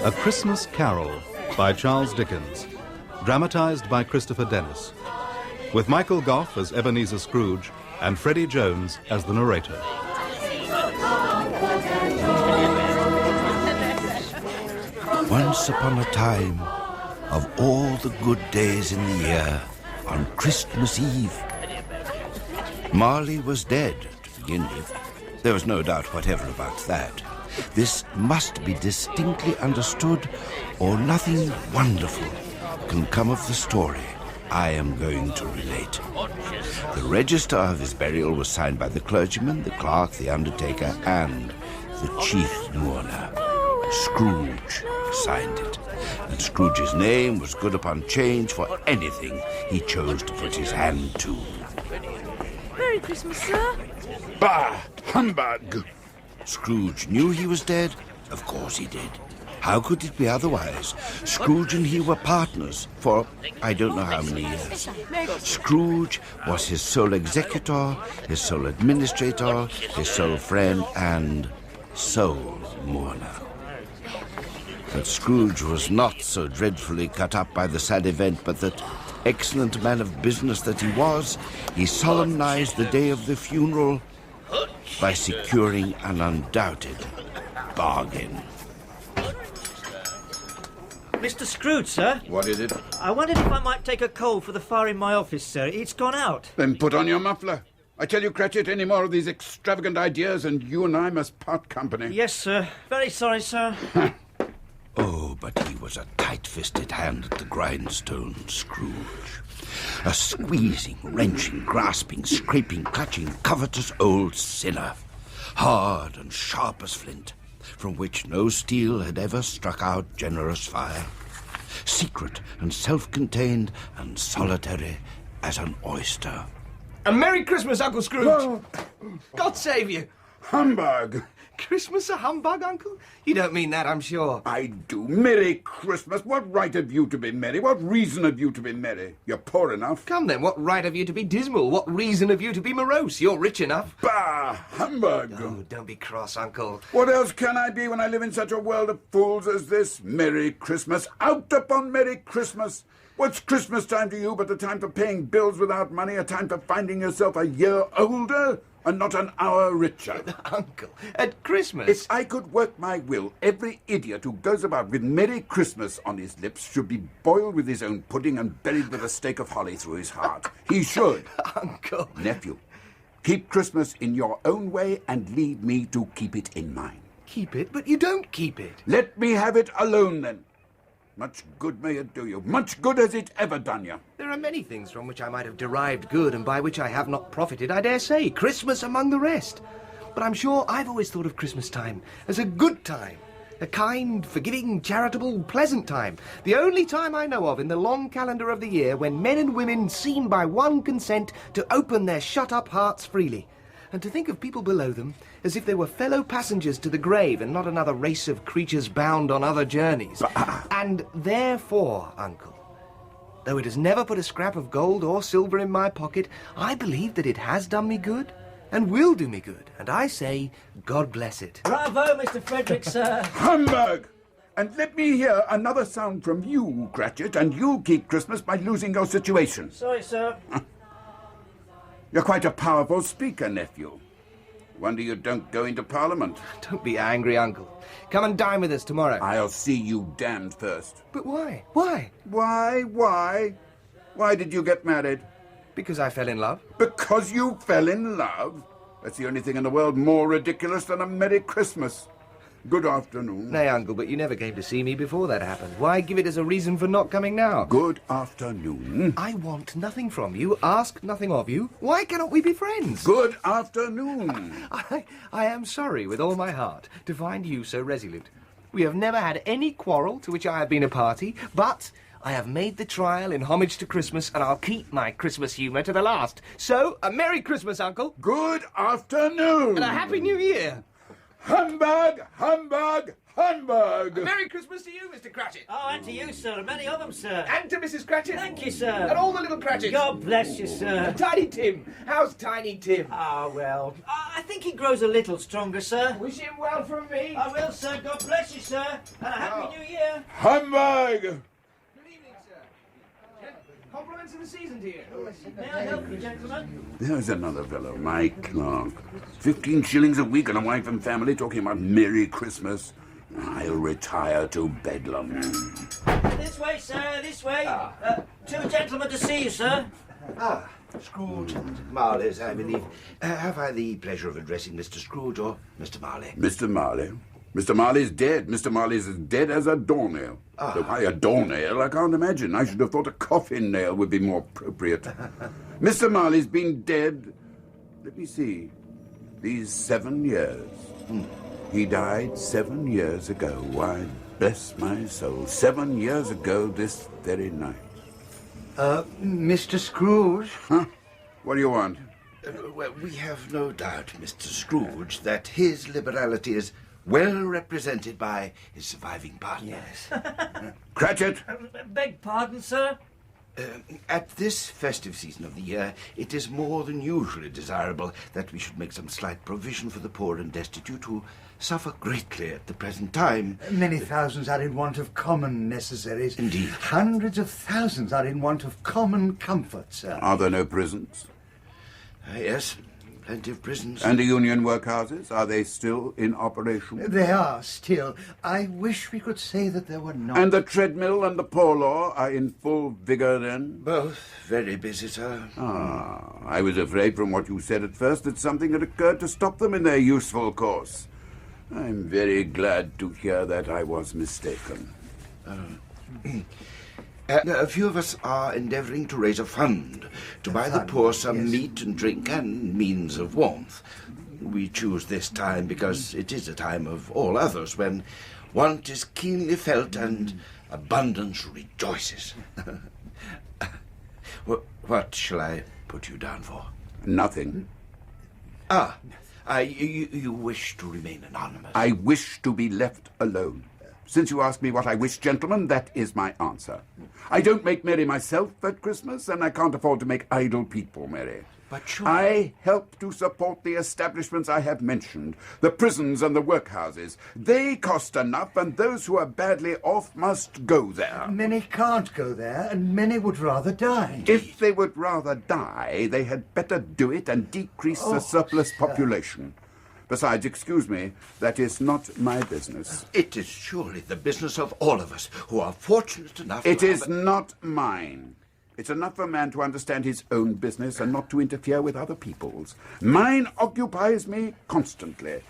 A Christmas Carol by Charles Dickens, dramatised by Christopher Dennis, with Michael Gough as Ebenezer Scrooge and Freddie Jones as the narrator. Once upon a time, of all the good days in the year, on Christmas Eve, Marley was dead to begin with. There was no doubt whatever about that. This must be distinctly understood, or nothing wonderful can come of the story I am going to relate. The register of his burial was signed by the clergyman, the clerk, the undertaker, and the chief mourner. Scrooge signed it, and Scrooge's name was good upon change for anything he chose to put his hand to. Merry Christmas, sir. Bah! Humbug! Scrooge knew he was dead? Of course he did. How could it be otherwise? Scrooge and he were partners for I don't know how many years. Scrooge was his sole executor, his sole administrator, his sole friend, and sole mourner. But Scrooge was not so dreadfully cut up by the sad event, but that, excellent man of business that he was, he solemnized the day of the funeral by securing an undoubted bargain. Mr. Scrooge, sir. What is it? I wondered if I might take a coal for the fire in my office, sir. It's gone out. Then put on your muffler. I tell you, Cratchit, any more of these extravagant ideas and you and I must part company. Yes, sir. Very sorry, sir. Oh, but he was a tight-fisted hand at the grindstone, Scrooge. A squeezing, wrenching, grasping, scraping, clutching, covetous old sinner. Hard and sharp as flint, from which no steel had ever struck out generous fire. Secret and self-contained and solitary as an oyster. A Merry Christmas, Uncle Scrooge! Whoa. God save you! Humbug! Christmas a humbug, Uncle? You don't mean that, I'm sure. I do. Merry Christmas. What right have you to be merry? What reason have you to be merry? You're poor enough. Come then, what right have you to be dismal? What reason have you to be morose? You're rich enough. Bah! Humbug! Oh, don't be cross, Uncle. What else can I be when I live in such a world of fools as this? Merry Christmas. Out upon Merry Christmas. What's Christmas time to you but the time for paying bills without money, a time for finding yourself a year older and not an hour richer? Uncle, at Christmas? If I could work my will, every idiot who goes about with Merry Christmas on his lips should be boiled with his own pudding and buried with a stake of holly through his heart. He should. Uncle. Nephew, keep Christmas in your own way and leave me to keep it in mine. Keep it? But you don't keep it. Let me have it alone, then. Much good may it do you. Much good has it ever done you. There are many things from which I might have derived good and by which I have not profited, I dare say. Christmas among the rest. But I'm sure I've always thought of Christmas time as a good time. A kind, forgiving, charitable, pleasant time. The only time I know of in the long calendar of the year when men and women seem by one consent to open their shut-up hearts freely. And to think of people below them as if they were fellow passengers to the grave and not another race of creatures bound on other journeys. And therefore, Uncle, though it has never put a scrap of gold or silver in my pocket, I believe that it has done me good and will do me good. And I say, God bless it. Bravo, Mr. Frederick, sir. Humbug! And let me hear another sound from you, Cratchit, and you'll keep Christmas by losing your situation. Sorry, sir. You're quite a powerful speaker, nephew. Wonder you don't go into Parliament. Don't be angry, Uncle. Come and dine with us tomorrow. I'll see you damned first. But why? Why? Why? Why did you get married? Because I fell in love. Because you fell in love? That's the only thing in the world more ridiculous than a Merry Christmas. Good afternoon. Nay, Uncle, but you never came to see me before that happened. Why give it as a reason for not coming now? Good afternoon. I want nothing from you, ask nothing of you. Why cannot we be friends? Good afternoon. I am sorry with all my heart to find you so resolute. We have never had any quarrel to which I have been a party, but I have made the trial in homage to Christmas, and I'll keep my Christmas humour to the last. So, a Merry Christmas, Uncle. Good afternoon. And a Happy New Year. Humbug! Humbug! Humbug! Merry Christmas to you, Mr. Cratchit. Oh, and to you, sir. Many of them, sir. And to Mrs. Cratchit. Thank you, sir. And all the little Cratchits. God bless you, sir. Tiny Tim. How's Tiny Tim? Ah, well, I think he grows a little stronger, sir. Wish him well from me. I will, sir. God bless you, sir. And a happy New Year. Humbug! Good evening, sir. Compliments of the season to you. May I help you, gentlemen? There's another fellow, my clerk. 15 shillings a week and a wife and family talking about Merry Christmas. I'll retire to Bedlam. This way, sir. This way. Two gentlemen to see you, sir. Ah, Scrooge and Marley's, I believe. Have I the pleasure of addressing Mr. Scrooge or Mr. Marley? Mr. Marley? Mr. Marley's dead. Mr. Marley's as dead as a doornail. So why a doornail, I can't imagine. I should have thought a coffin nail would be more appropriate. Mr. Marley's been dead, let me see, these 7 years. He died 7 years ago. Why, bless my soul, 7 years ago this very night. Mr. Scrooge? Huh? What do you want? Well, we have no doubt, Mr. Scrooge, that his liberality is well represented by his surviving partner. Yes. Cratchit! Beg pardon, sir. At this festive season of the year, it is more than usually desirable that we should make some slight provision for the poor and destitute who suffer greatly at the present time. Many thousands are in want of common necessaries. Indeed. Hundreds of thousands are in want of common comfort, sir. Are there no prisons? Yes, plenty of prisons. And the union workhouses, are they still in operation? They are still. I wish we could say that there were not. And the treadmill and the poor law are in full vigour then? Both very busy, sir. Ah, I was afraid from what you said at first that something had occurred to stop them in their useful course. I'm very glad to hear that I was mistaken. A few of us are endeavouring to raise a fund to buy the poor some meat and drink and means of warmth. We choose this time because it is a time of all others when want is keenly felt and abundance rejoices. What shall I put you down for? Nothing. You wish to remain anonymous. I wish to be left alone. Since you ask me what I wish, gentlemen, that is my answer. I don't make merry myself at Christmas, and I can't afford to make idle people merry. But sure. I help to support the establishments I have mentioned, the prisons and the workhouses. They cost enough, and those who are badly off must go there. Many can't go there, and many would rather die. If they would rather die, they had better do it and decrease the surplus population. Besides, excuse me, that is not my business. It is surely the business of all of us who are fortunate enough It to is not mine. It's enough for a man to understand his own business and not to interfere with other people's. Mine occupies me constantly.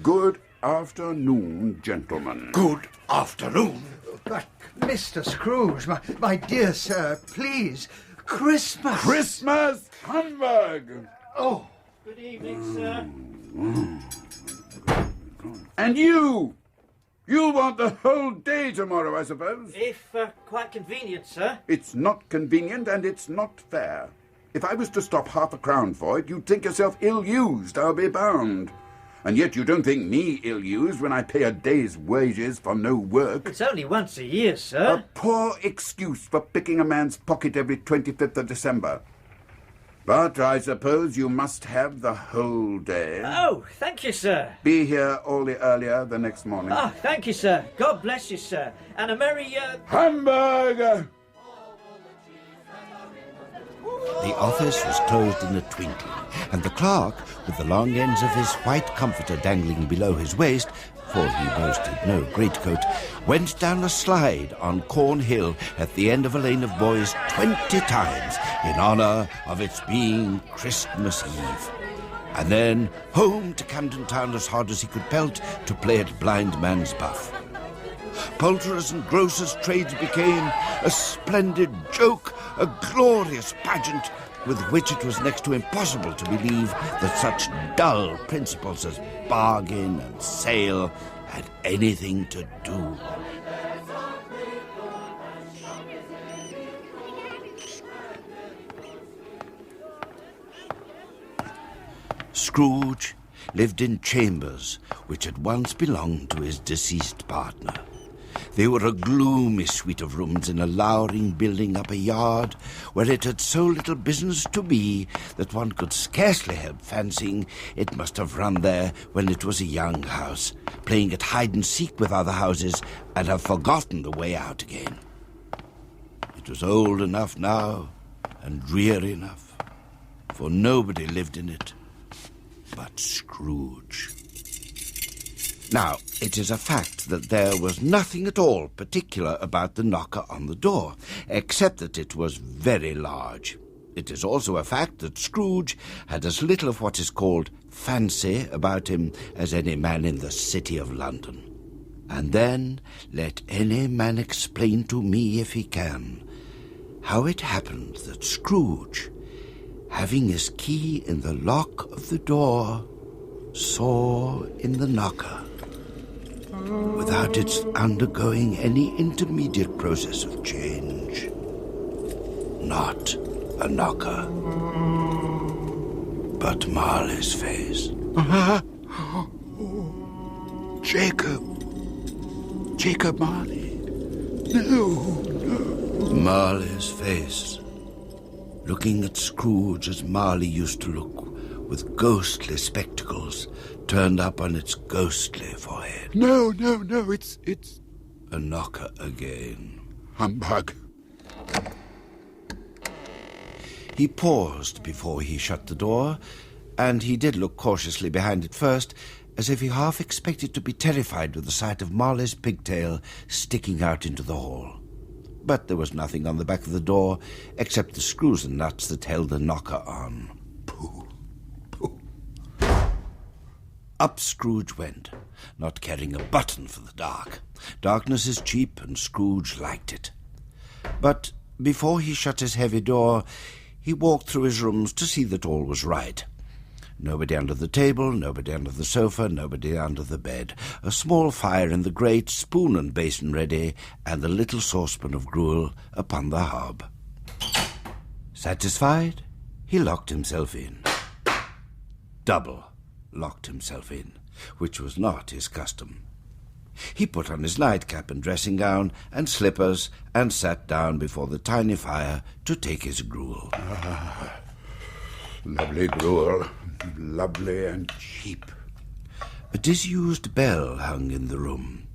Good afternoon, gentlemen. Good afternoon. But, Mr. Scrooge, my dear sir, please, Christmas. Christmas humbug! Oh. Good evening, sir. And you! You'll want the whole day tomorrow, I suppose. If quite convenient, sir. It's not convenient and it's not fair. If I was to stop £0.50 for it, you'd think yourself ill-used, I'll be bound. And yet you don't think me ill-used when I pay a day's wages for no work. It's only once a year, A sir. poor excuse for picking a man's pocket every 25th of December. But I suppose you must have the whole day. Oh, thank you, sir. Be here all the earlier the next morning. Ah, thank you, sir. God bless you, sir. And a merry, Hamburger! The office was closed in a twinkling, and the clerk, with the long ends of his white comforter dangling below his waist, for he boasted no greatcoat, went down a slide on Cornhill at the end of a lane of boys 20 times in honour of its being Christmas Eve. And then home to Camden Town as hard as he could pelt to play at blind man's buff. Poulterers' and grocers' trades became a splendid joke, a glorious pageant, with which it was next to impossible to believe that such dull principles as bargain and sale had anything to do. Scrooge, lived in chambers which had once belonged to his deceased partner. They were a gloomy suite of rooms in a lowering building up a yard where it had so little business to be that one could scarcely help fancying it must have run there when it was a young house, playing at hide-and-seek with other houses and have forgotten the way out again. It was old enough now and dreary enough, for nobody lived in it but Scrooge. Now, it is a fact that there was nothing at all particular about the knocker on the door, except that it was very large. It is also a fact that Scrooge had as little of what is called fancy about him as any man in the City of London. And then let any man explain to me, if he can, how it happened that Scrooge, having his key in the lock of the door, saw in the knocker, without its undergoing any intermediate process of change, not a knocker, but Marley's face. Jacob Marley. No. Marley's face, looking at Scrooge as Marley used to look, with ghostly spectacles turned up on its ghostly forehead. No, it's... A knocker again. Humbug. He paused before he shut the door, and he did look cautiously behind it first, as if he half expected to be terrified with the sight of Marley's pigtail sticking out into the hall. But there was nothing on the back of the door except the screws and nuts that held the knocker on. Pooh. Up Scrooge went, not caring a button for the dark. Darkness is cheap, and Scrooge liked it. But before he shut his heavy door, he walked through his rooms to see that all was right. Nobody under the table, nobody under the sofa, nobody under the bed. A small fire in the grate, spoon and basin ready, and the little saucepan of gruel upon the hob. Satisfied, he locked himself in. Double locked himself in, which was not his custom. He put on his nightcap and dressing gown and slippers and sat down before the tiny fire to take his gruel. Lovely gruel. Lovely and cheap. A disused bell hung in the room.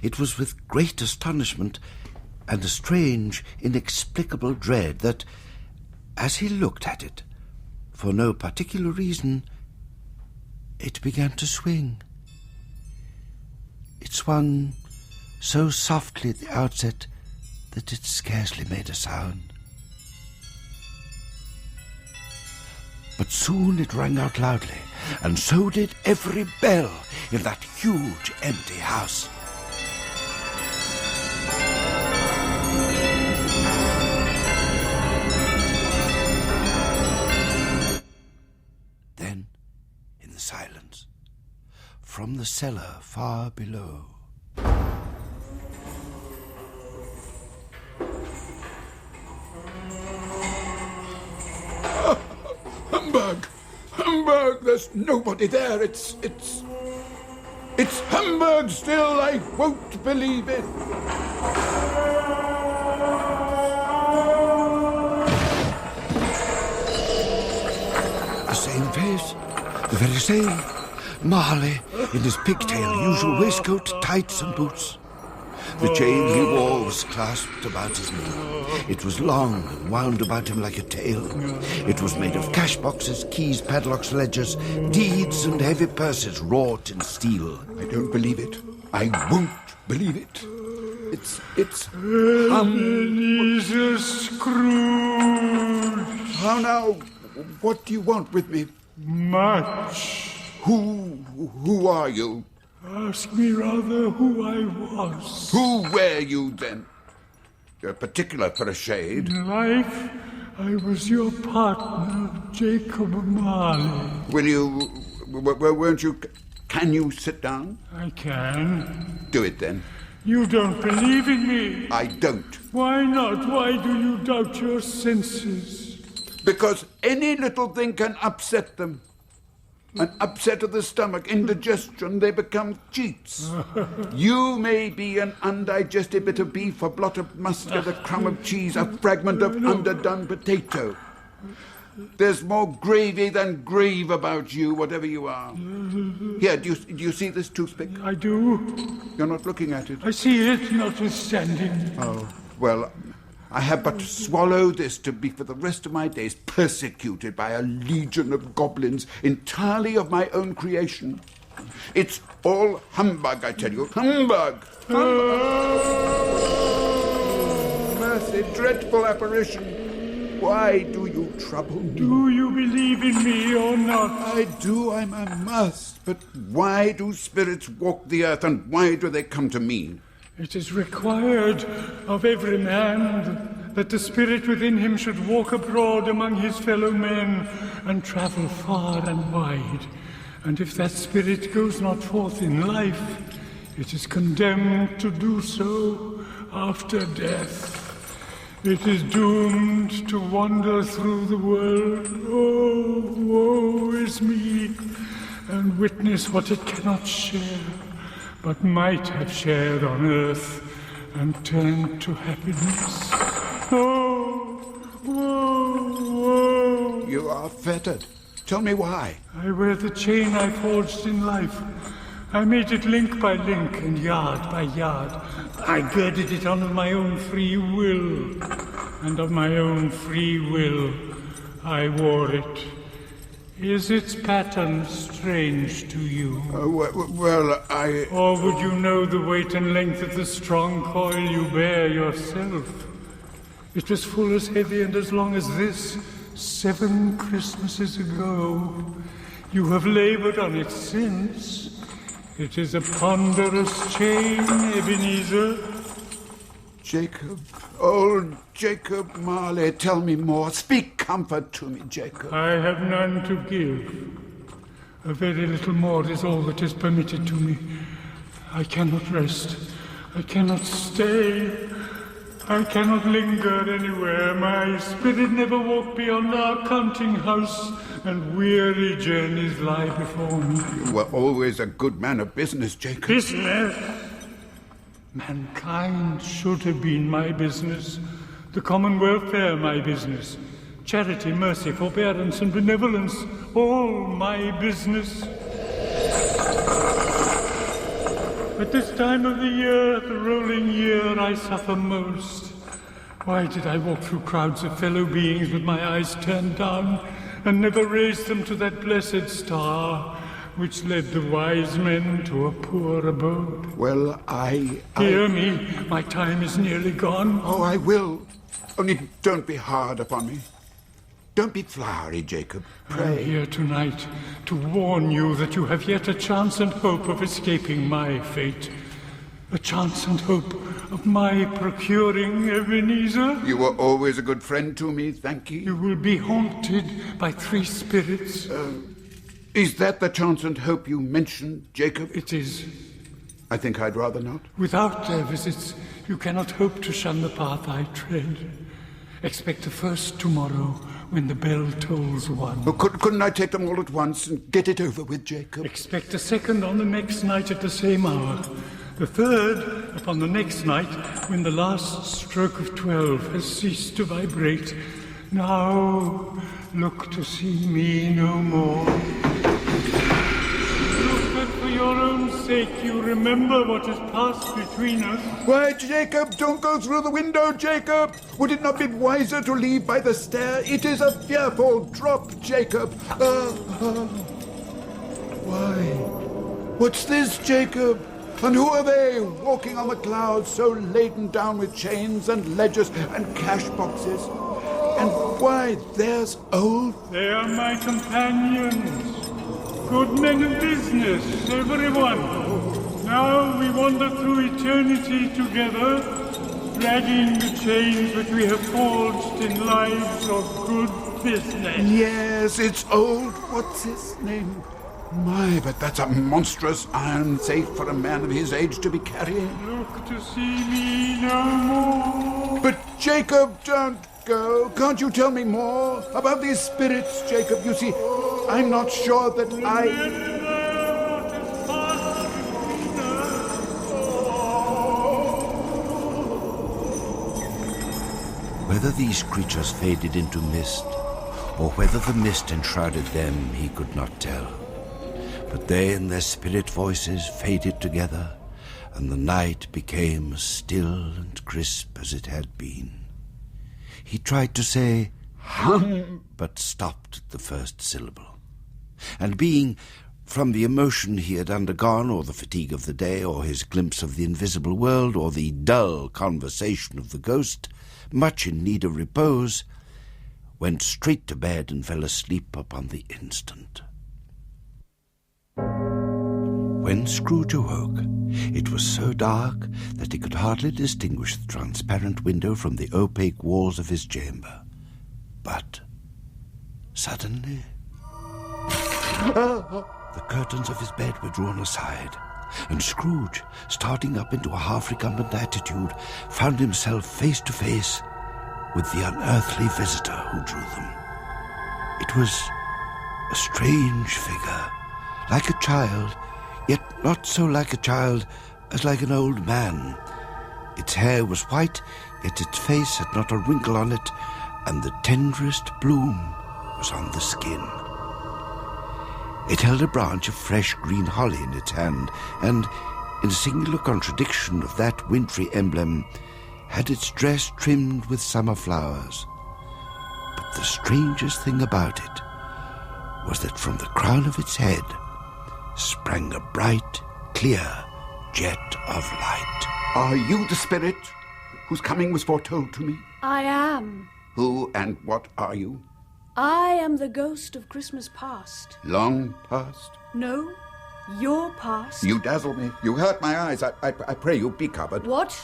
It was with great astonishment and a strange, inexplicable dread that, as he looked at it, for no particular reason, it began to swing. It swung so softly at the outset that it scarcely made a sound. But soon it rang out loudly, and so did every bell in that huge empty house. Then, in the silence, from the cellar far below, Humbug! There's nobody there. It's humbug still. I won't believe it. The same face, the very same. Marley in his pigtail, usual waistcoat, tights and boots. The chain he wore was clasped about his knee. It was long and wound about him like a tail. It was made of cash boxes, keys, padlocks, ledgers, deeds, and heavy purses wrought in steel. I don't believe it. I won't believe it. It's Ebenezer Scrooge. How now? What do you want with me? Much. Who are you? Ask me rather who I was. Who were you then? You're particular for a shade. In life, I was your partner, Jacob Marley. Will you... weren't you... Can you sit down? I can. Do it then. You don't believe in me. I don't. Why not? Why do you doubt your senses? Because any little thing can upset them. An upset of the stomach, indigestion, they become cheats. You may be an undigested bit of beef, a blot of mustard, a crumb of cheese, a fragment of underdone potato. There's more gravy than grave about you, whatever you are. Here, do you see this toothpick? I do. You're not looking at it. I see it, notwithstanding. Oh, well, I have but to swallow this to be for the rest of my days persecuted by a legion of goblins entirely of my own creation. It's all humbug, I tell you. Humbug! Mercy, dreadful apparition. Why do you trouble me? Do you believe in me or not? I do, I must. But why do spirits walk the earth, and why do they come to me? It is required of every man that the spirit within him should walk abroad among his fellow men and travel far and wide. And if that spirit goes not forth in life, it is condemned to do so after death. It is doomed to wander through the world, oh, woe is me, and witness what it cannot share, but might have shared on earth, and turned to happiness. Oh, woe, woe. You are fettered. Tell me why. I wear the chain I forged in life. I made it link by link and yard by yard. I girded it on of my own free will, and of my own free will I wore it. Is its pattern strange to you? Or would you know the weight and length of the strong coil you bear yourself? It was full as heavy and as long as this, 7 Christmases ago. You have labored on it since. It is a ponderous chain, Ebenezer. Jacob, old Jacob Marley, tell me more. Speak comfort to me, Jacob. I have none to give. A very little more is all that is permitted to me. I cannot rest. I cannot stay. I cannot linger anywhere. My spirit never walked beyond our counting house, and weary journeys lie before me. You were always a good man of business, Jacob. Business? Mankind should have been my business. The common welfare my business. Charity, mercy, forbearance, and benevolence, all my business. At this time of the year, the rolling year, I suffer most. Why did I walk through crowds of fellow beings with my eyes turned down, and never raise them to that blessed star which led the wise men to a poor abode? Well, Hear me, my time is nearly gone. Oh, I will. Only don't be hard upon me. Don't be flowery, Jacob. Pray. I'm here tonight to warn you that you have yet a chance and hope of escaping my fate. A chance and hope of my procuring Ebenezer. You were always a good friend to me, thank you. You will be haunted by 3 spirits. Is that the chance and hope you mentioned, Jacob? It is. I think I'd rather not. Without their visits, you cannot hope to shun the path I tread. Expect the first tomorrow, when the bell tolls 1. Oh, couldn't I take them all at once and get it over with, Jacob? Expect a second on the next night at the same hour. The third upon the next night, when the last stroke of 12 has ceased to vibrate. Now, look to see me no more. Look that for your own sake you remember what has passed between us. Why, Jacob, don't go through the window, Jacob! Would it not be wiser to leave by the stair? It is a fearful drop, Jacob. Why? What's this, Jacob? And who are they, walking on the clouds, so laden down with chains and ledgers and cash boxes? And why, there's old... They are my companions. Good men of business, everyone. Now we wander through eternity together, dragging the chains which we have forged in lives of good business. Yes, it's old... What's his name? My, but that's a monstrous iron safe for a man of his age to be carrying. Look to see me no more. But Jacob, don't go? Can't you tell me more about these spirits, Jacob? You see, I'm not sure that Whether these creatures faded into mist, or whether the mist enshrouded them, he could not tell. But they and their spirit voices faded together, and the night became as still and crisp as it had been. He tried to say, hum, but stopped at the first syllable. And being, from the emotion he had undergone, or the fatigue of the day, or his glimpse of the invisible world, or the dull conversation of the ghost, much in need of repose, went straight to bed and fell asleep upon the instant. When Scrooge awoke, it was so dark that he could hardly distinguish the transparent window from the opaque walls of his chamber. But suddenly, the curtains of his bed were drawn aside, and Scrooge, starting up into a half-recumbent attitude, found himself face to face with the unearthly visitor who drew them. It was a strange figure, like a child, yet not so like a child as like an old man. Its hair was white, yet its face had not a wrinkle on it, and the tenderest bloom was on the skin. It held a branch of fresh green holly in its hand, and, in singular contradiction of that wintry emblem, had its dress trimmed with summer flowers. But the strangest thing about it was that from the crown of its head sprang a bright, clear jet of light. Are you the spirit whose coming was foretold to me? I am. Who and what are you? I am the ghost of Christmas past. Long past? No, your past. You dazzle me. You hurt my eyes. I pray you be covered. What?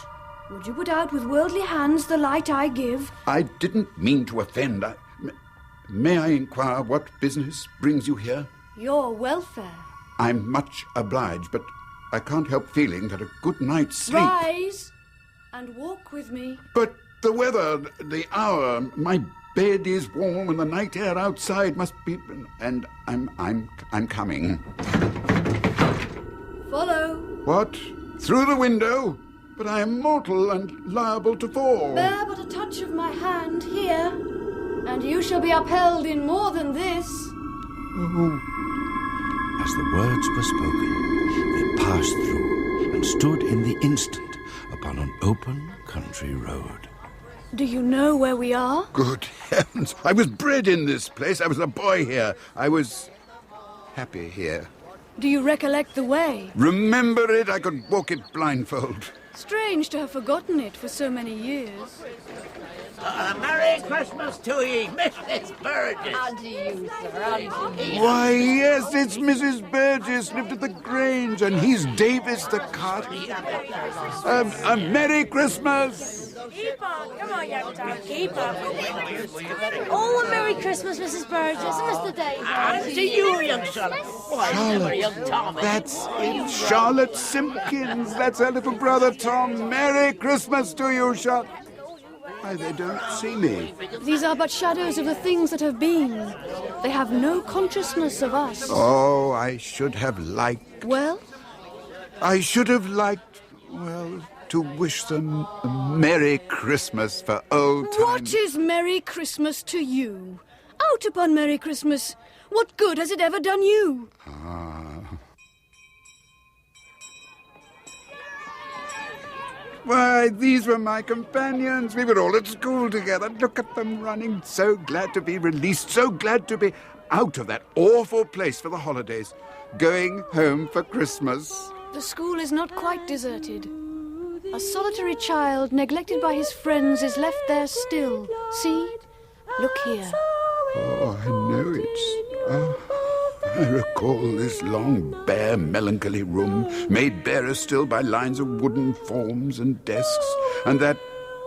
Would you put out with worldly hands the light I give? I didn't mean to offend. May I inquire what business brings you here? Your welfare. I'm much obliged, but I can't help feeling that a good night's sleep... Rise and walk with me. But the weather, the hour, my bed is warm and the night air outside must be... And I'm coming. Follow. What? Through the window? But I am mortal and liable to fall. Bear but a touch of my hand here, and you shall be upheld in more than this. Oh. As the words were spoken, they passed through and stood in the instant upon an open country road. Do you know where we are? Good heavens! I was bred in this place. I was a boy here. I was happy here. Do you recollect the way? Remember it? I could walk it blindfold. Strange to have forgotten it for so many years. Merry Christmas to ye, Mrs. Burgess. And to you, sir, and to you. Why, yes, it's Mrs. Burgess, lived at the Grange, and he's Davis the carter. A Merry Christmas! Keep on, come on, young dog, keep on. Oh, a Merry Christmas, Mrs. Burgess and Mr. Davis. And to you, young Charlotte. Why, never young Tommy. That's it, Charlotte Simpkins. That's her little brother, Tom. Merry Christmas to you, Charlotte. Why, they don't see me. These are but shadows of the things that have been. They have no consciousness of us. Oh, I should have liked... Well? I should have liked, well, to wish them a Merry Christmas for old times. What is Merry Christmas to you? Out upon Merry Christmas. What good has it ever done you? Why, these were my companions. We were all at school together. Look at them running. So glad to be released. So glad to be out of that awful place for the holidays. Going home for Christmas. The school is not quite deserted. A solitary child, neglected by his friends, is left there still. See? Look here. Oh, I know it. I recall this long, bare, melancholy room, made barer still by lines of wooden forms and desks, and that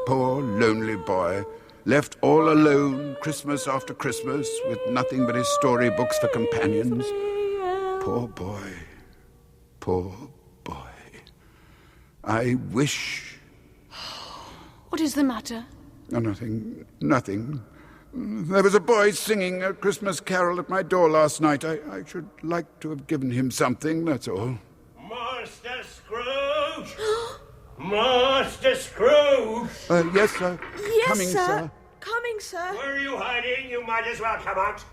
poor, lonely boy, left all alone Christmas after Christmas, with nothing but his storybooks for companions. Poor boy. Poor boy. I wish... What is the matter? Oh, nothing. There was a boy singing a Christmas carol at my door last night. I should like to have given him something, that's all. Master Scrooge! Master Scrooge! Yes, sir. Yes, Coming, sir. Coming, sir. Where are you hiding? You might as well come out.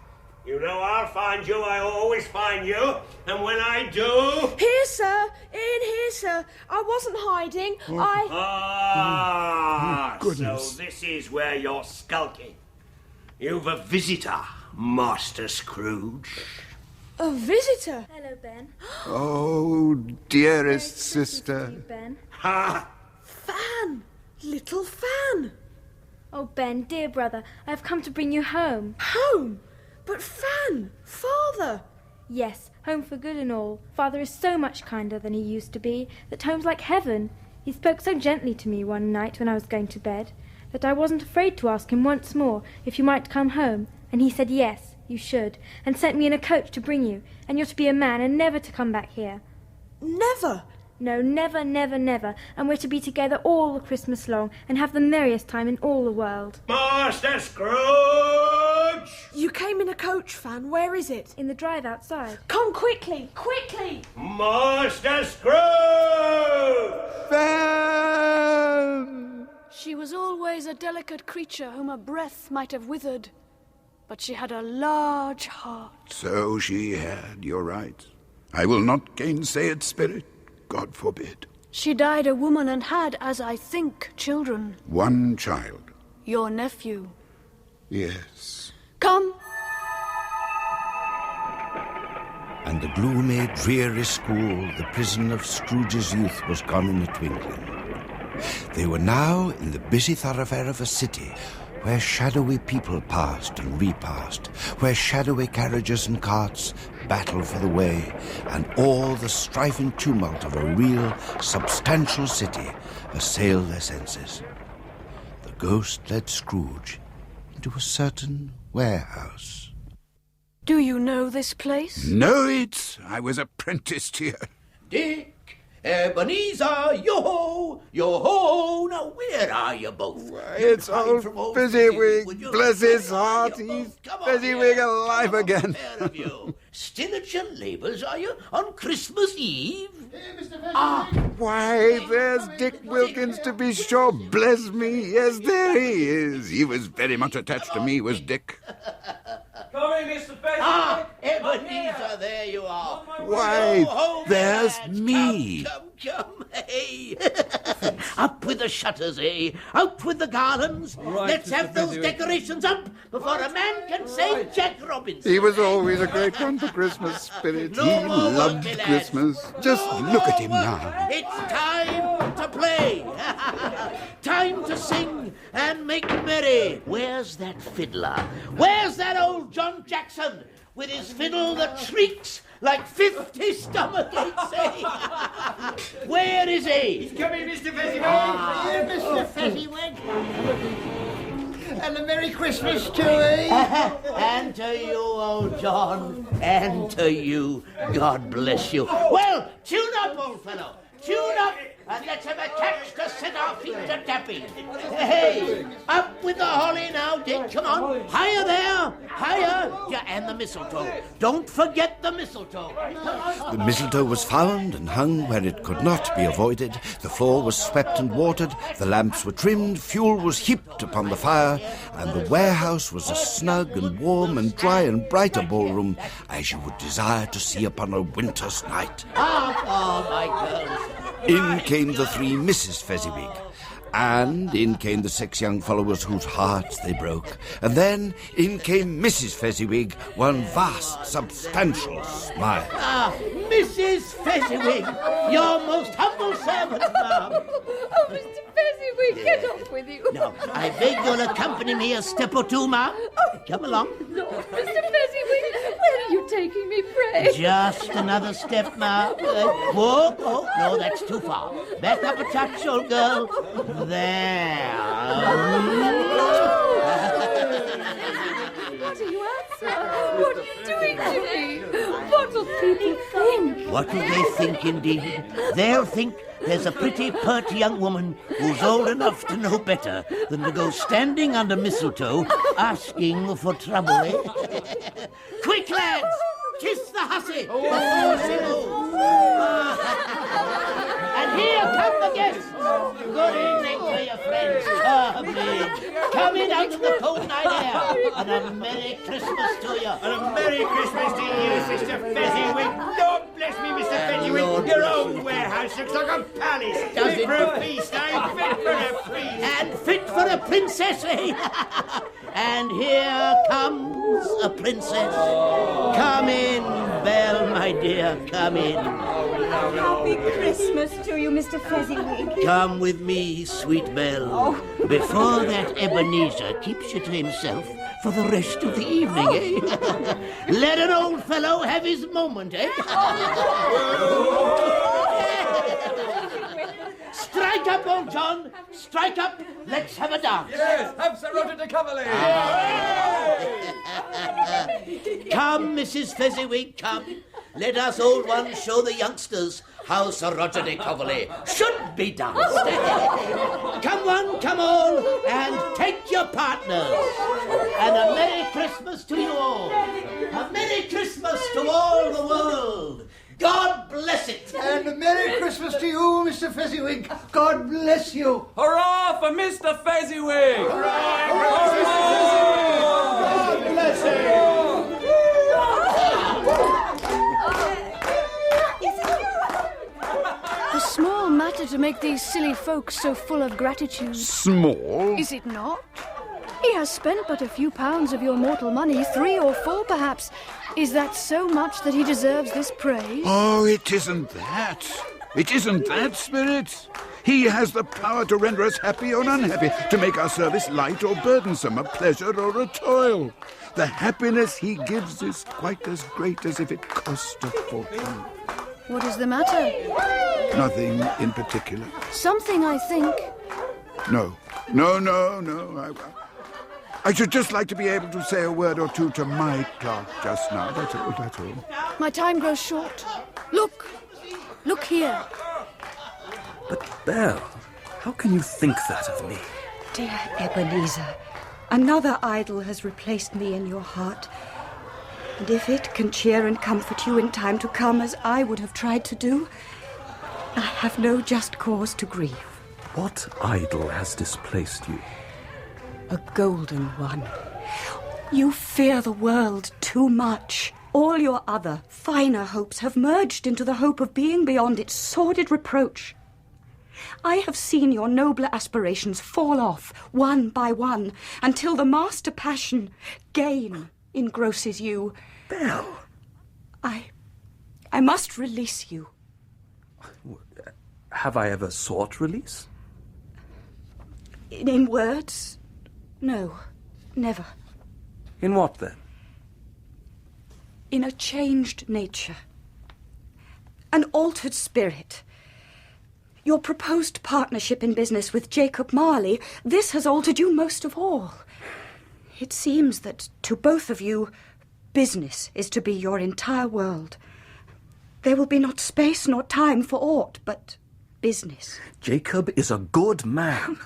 You know I'll find you. I always find you. And when I do... Here, sir. In here, sir. I wasn't hiding. So this is where you're skulking. You've a visitor, Master Scrooge. A visitor? Hello, Ben. Oh, dearest sister. Ben. Ha! Fan! Little Fan! Oh, Ben, dear brother, I have come to bring you home. Home? But Fan! Father! Yes, home for good and all. Father is so much kinder than he used to be that home's like heaven. He spoke so gently to me one night when I was going to bed that I wasn't afraid to ask him once more if you might come home, and he said yes, you should, and sent me in a coach to bring you, and you're to be a man and never to come back here. Never? No, never, never, never, and we're to be together all the Christmas long and have the merriest time in all the world. Master Scrooge! You came in a coach, Fan. Where is it? In the drive outside. Come quickly, quickly! Master Scrooge! Fan! She was always a delicate creature whom a breath might have withered, but she had a large heart. So she had, you're right. I will not gainsay it, Spirit. God forbid. She died a woman and had, as I think, children. One child. Your nephew. Yes. Come. And the gloomy, dreary school, the prison of Scrooge's youth, was gone in a twinkling. They were now in the busy thoroughfare of a city, where shadowy people passed and repassed, where shadowy carriages and carts battled for the way, and all the strife and tumult of a real, substantial city assailed their senses. The ghost led Scrooge into a certain warehouse. Do you know this place? Know it? I was apprenticed here. Dick, Ebenezer, yo-ho, yo-ho. Now, where are you both? It's old Fezziwig. Bless his heart. He's Fezziwig alive again. Still at your labours, are you, on Christmas Eve? Why, there's Dick Wilkins to be sure. Bless me. Yes, there he is. He was very much attached to me, was Dick. Come in, Mr. Fezziwig. Ebenezer, there you are. Why, there's me. Come, hey. Up with the shutters, eh? Out with the garlands. Right, Let's Mr. have those Fezziwig. decorations up before a man can say Jack Robinson. He was always a great one for Christmas, Spirit. No He more work, loved my lads. Christmas. Just look at him now. It's time to play. Time to sing and make merry. Where's that fiddler? Where's that old John Jackson with his fiddle that shrieks like 50 stomachaches, eh? Where is he? He's coming, Mr. Fezziwig. Mr. Fezziwig. And a Merry Christmas to you. And to you, old John, and to you. God bless you. Well, tune up, old fellow. Tune up, and let's have a catch to set our feet to tapping. Hey, up with the holly now, Dick. Come on. Higher there. Higher. Yeah, and the mistletoe. Don't forget the mistletoe. The mistletoe was found and hung where it could not be avoided. The floor was swept and watered. The lamps were trimmed. Fuel was heaped upon the fire. And the warehouse was a snug and warm and dry and bright a ballroom as you would desire to see upon a winter's night. Oh, my girls. In came the three Mrs. Fezziwig, and in came the 6 young followers whose hearts they broke. And then in came Mrs. Fezziwig, one vast, substantial smile. Ah, Mrs. Fezziwig, your most humble servant, ma'am. Oh, Mr. Fezziwig, get off with you. Now, I beg you'll accompany me a step or two, ma'am. Come along. No, Mr. Fezziwig, where are you taking me, pray? Just another step, ma'am. Whoa, oh, no, that's too far. Back up a touch, old girl. There. What are you at, sir? What are you doing to me? What will people think? What will they think, indeed? They'll think there's a pretty, pert young woman who's old enough to know better than to go standing under mistletoe asking for trouble, eh? Quick, lads! Kiss the hussy before she moves. And here come the guests. Good evening to your friends. Come in out of the cold night air. And a Merry Christmas to you. And a Merry Christmas to you, Mr. Fezziwig. Lord bless me, Mr. Fezziwig. Your old warehouse looks like a palace. Fit for a feast, eh? Fit for a feast. And fit for a princess, eh? And here comes a princess. Come in, Belle, my dear, come in. Happy Christmas to you, Mr. Fezziwig. Come with me, sweet Belle, before that Ebenezer keeps you to himself for the rest of the evening, eh? Let an old fellow have his moment, eh? Strike up, old John! Strike up! Let's have a dance! Yes, have Sir Roger de Coverley! Come, Mrs. Fezziwig, come. Let us old ones show the youngsters how Sir Roger de Coverley should be danced. Come one, come all, and take your partners. And a Merry Christmas to you all. A Merry Christmas to all the world. God bless it. And a Merry Christmas to you, Mr. Fezziwig. God bless you. Hurrah for Mr. Fezziwig! Hurrah! God bless him. A small matter to make these silly folks so full of gratitude. Small? Is it not? He has spent but a few pounds of your mortal money, 3 or 4 perhaps. Is that so much that he deserves this praise? Oh, it isn't that. It isn't that, Spirit. He has the power to render us happy or unhappy, to make our service light or burdensome, a pleasure or a toil. The happiness he gives is quite as great as if it cost a fortune. What is the matter? Nothing in particular. Something, I think. No. I should just like to be able to say a word or two to my clerk just now. That's all. My time grows short. Look here. But, Belle, how can you think that of me? Dear Ebenezer, another idol has replaced me in your heart. And if it can cheer and comfort you in time to come, as I would have tried to do, I have no just cause to grieve. What idol has displaced you? A golden one. You fear the world too much. All your other, finer hopes have merged into the hope of being beyond its sordid reproach. I have seen your nobler aspirations fall off, one by one, until the master passion, gain, engrosses you. Belle! I must release you. Have I ever sought release? In words? No, never. In what, then? In a changed nature. An altered spirit. Your proposed partnership in business with Jacob Marley, this has altered you most of all. It seems that to both of you, business is to be your entire world. There will be not space nor time for aught but business. Jacob is a good man.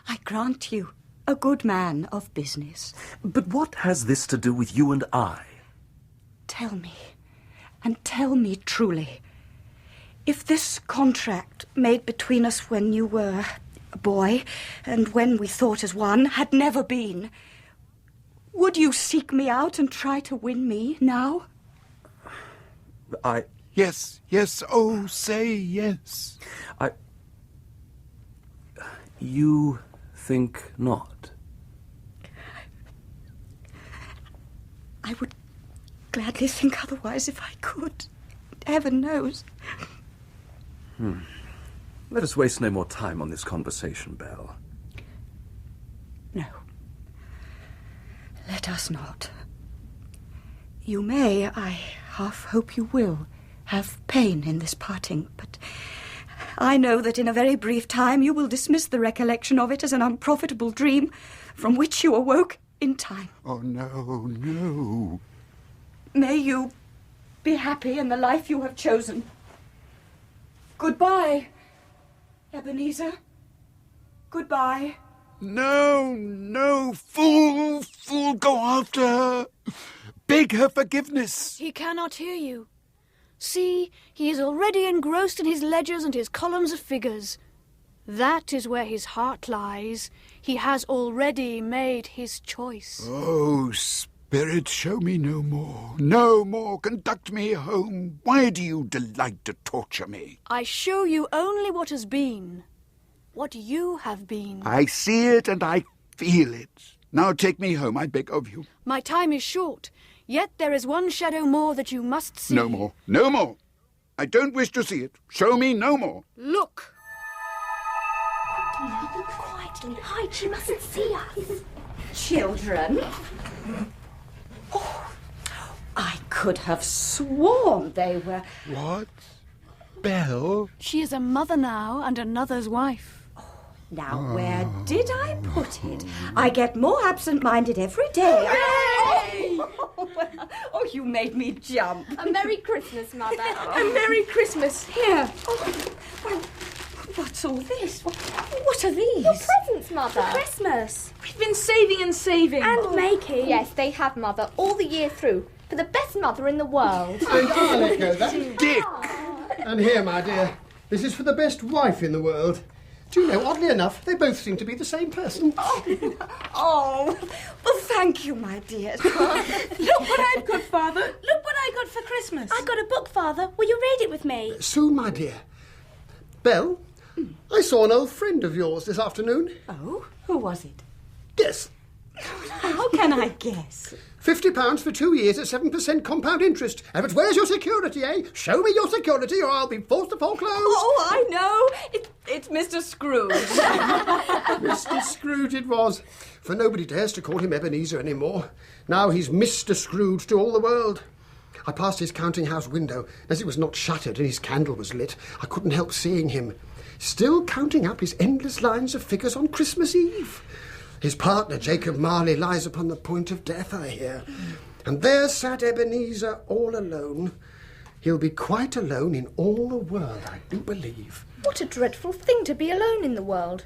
I grant you, a good man of business. But what has this to do with you and I? Tell me, and tell me truly, if this contract made between us when you were a boy and when we thought as one had never been, would you seek me out and try to win me now? Yes, oh, say yes. You think not? I would gladly think otherwise if I could. Heaven knows. Let us waste no more time on this conversation, Belle. No. Let us not. You may, I half hope you will, have pain in this parting, but I know that in a very brief time you will dismiss the recollection of it as an unprofitable dream from which you awoke in time. Oh, no, no. May you be happy in the life you have chosen. Goodbye, Ebenezer. Goodbye. No, no, fool, fool, go after her. Beg her forgiveness. He cannot hear you. See, he is already engrossed in his ledgers and his columns of figures. That is where his heart lies. He has already made his choice. Oh, Spirit, show me no more. No more. Conduct me home. Why do you delight to torture me? I show you only what has been. What you have been. I see it and I feel it. Now take me home, I beg of you. My time is short, yet there is one shadow more that you must see. No more. No more. I don't wish to see it. Show me no more. Look. Quietly, hide. She mustn't see us. Children. Oh, I could have sworn they were... What? Belle? She is a mother now and another's wife. Now, where did I put it? I get more absent-minded every day. Hooray! Oh, you made me jump. A Merry Christmas, Mother. A Merry Christmas. Here. Oh, well, what's all this? What are these? Your presents, Mother. For Christmas. We've been saving and saving. And making. Yes, they have, Mother, all the year through. For the best mother in the world. Dick! And here, my dear, this is for the best wife in the world. Do you know, oddly enough, they both seem to be the same person. Oh, well, thank you, my dear. Look what I've got, Father. Look what I got for Christmas. I got a book, Father. Will you read it with me? Soon, my dear. Belle, I saw an old friend of yours this afternoon. Oh, who was it? Guess. How can I guess? £50 for 2 years at 7% compound interest. But where's your security, eh? Show me your security or I'll be forced to foreclose. Oh, I know. It's Mr. Scrooge. Mr. Scrooge it was. For nobody dares to call him Ebenezer anymore. Now he's Mr. Scrooge to all the world. I passed his counting-house window. As it was not shuttered and his candle was lit, I couldn't help seeing him, still counting up his endless lines of figures on Christmas Eve. His partner, Jacob Marley, lies upon the point of death, I hear. And there sat Ebenezer all alone. He'll be quite alone in all the world, I do believe. What a dreadful thing to be alone in the world.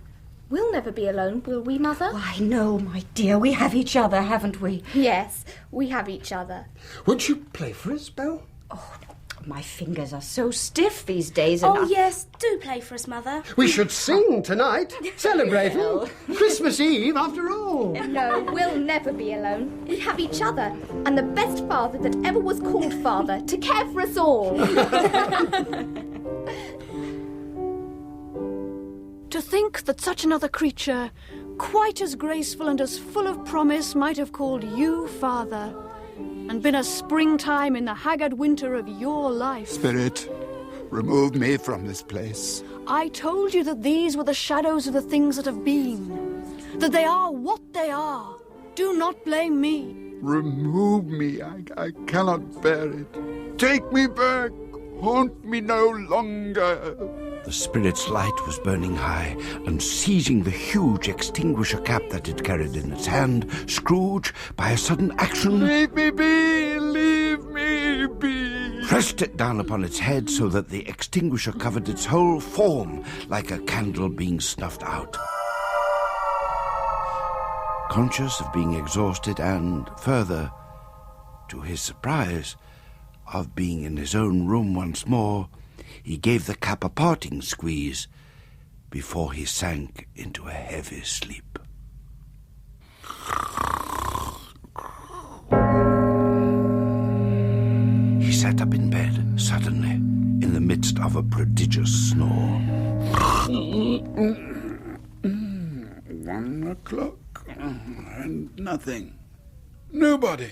We'll never be alone, will we, Mother? Why, no, my dear. We have each other, haven't we? Yes, we have each other. Won't you play for us, Belle? Oh, my fingers are so stiff these days. And yes, do play for us, Mother. We should sing tonight. Celebrating Christmas Eve, after all. No, we'll never be alone. We have each other, and the best father that ever was called father, to care for us all. To think that such another creature, quite as graceful and as full of promise, might have called you father, and been a springtime in the haggard winter of your life. Spirit, remove me from this place. I told you that these were the shadows of the things that have been, that they are what they are. Do not blame me. Remove me. I cannot bear it. Take me back. Haunt me no longer. The spirit's light was burning high, and seizing the huge extinguisher cap that it carried in its hand, Scrooge, by a sudden action... Leave me be! Leave me be! Pressed it down upon its head so that the extinguisher covered its whole form like a candle being snuffed out. Conscious of being exhausted and, further, to his surprise, of being in his own room once more, he gave the cap a parting squeeze before he sank into a heavy sleep. He sat up in bed suddenly, in the midst of a prodigious snore. 1 o'clock, and nothing. Nobody.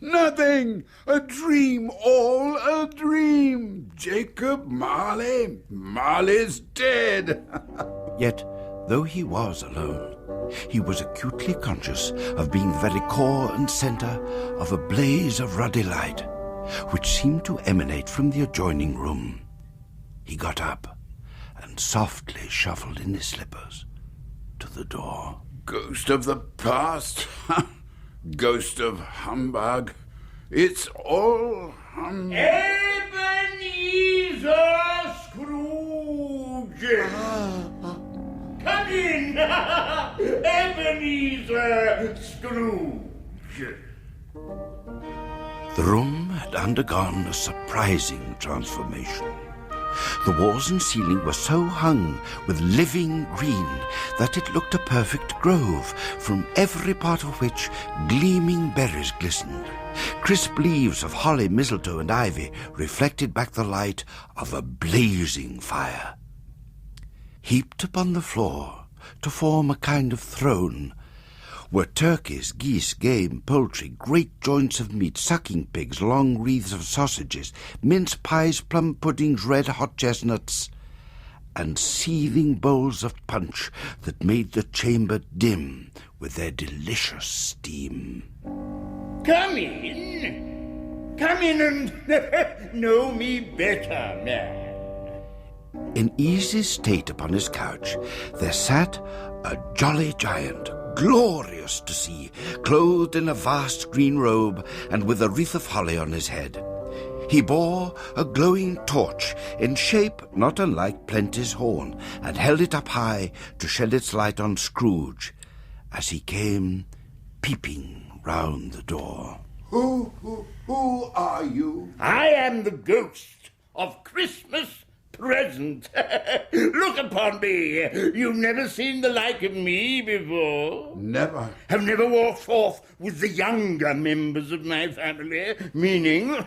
Nothing! A dream, all a dream! Jacob Marley, Marley's dead! Yet, though he was alone, he was acutely conscious of being the very core and centre of a blaze of ruddy light, which seemed to emanate from the adjoining room. He got up and softly shuffled in his slippers to the door. Ghost of the past. Ghost of humbug. It's all Ebenezer Scrooge! Come in! Ebenezer Scrooge! The room had undergone a surprising transformation. The walls and ceiling were so hung with living green that it looked a perfect grove, from every part of which gleaming berries glistened. Crisp leaves of holly, mistletoe, and ivy reflected back the light of a blazing fire. Heaped upon the floor, to form a kind of throne, were turkeys, geese, game, poultry, great joints of meat, sucking pigs, long wreaths of sausages, mince pies, plum puddings, red-hot chestnuts, and seething bowls of punch that made the chamber dim with their delicious steam. Come in! Come in and know me better, man. In easy state upon his couch there sat a jolly giant, glorious to see, clothed in a vast green robe and with a wreath of holly on his head. He bore a glowing torch in shape not unlike Plenty's horn, and held it up high to shed its light on Scrooge as he came peeping round the door. Who are you? I am the ghost of Christmas present. Look upon me. You've never seen the like of me before. Never. Have never walked forth with the younger members of my family, meaning,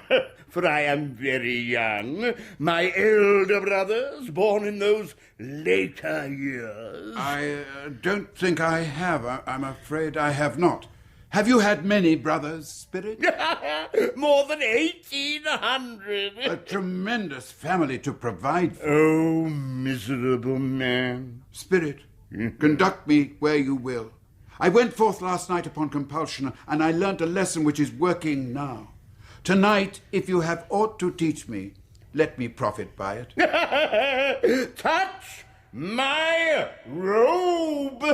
for I am very young, my elder brothers, born in those later years. I don't think I have. I'm afraid I have not. Have you had many brothers, Spirit? More than 1,800. A tremendous family to provide for. Oh, miserable man. Spirit, conduct me where you will. I went forth last night upon compulsion, and I learnt a lesson which is working now. Tonight, if you have aught to teach me, let me profit by it. Touch my robe!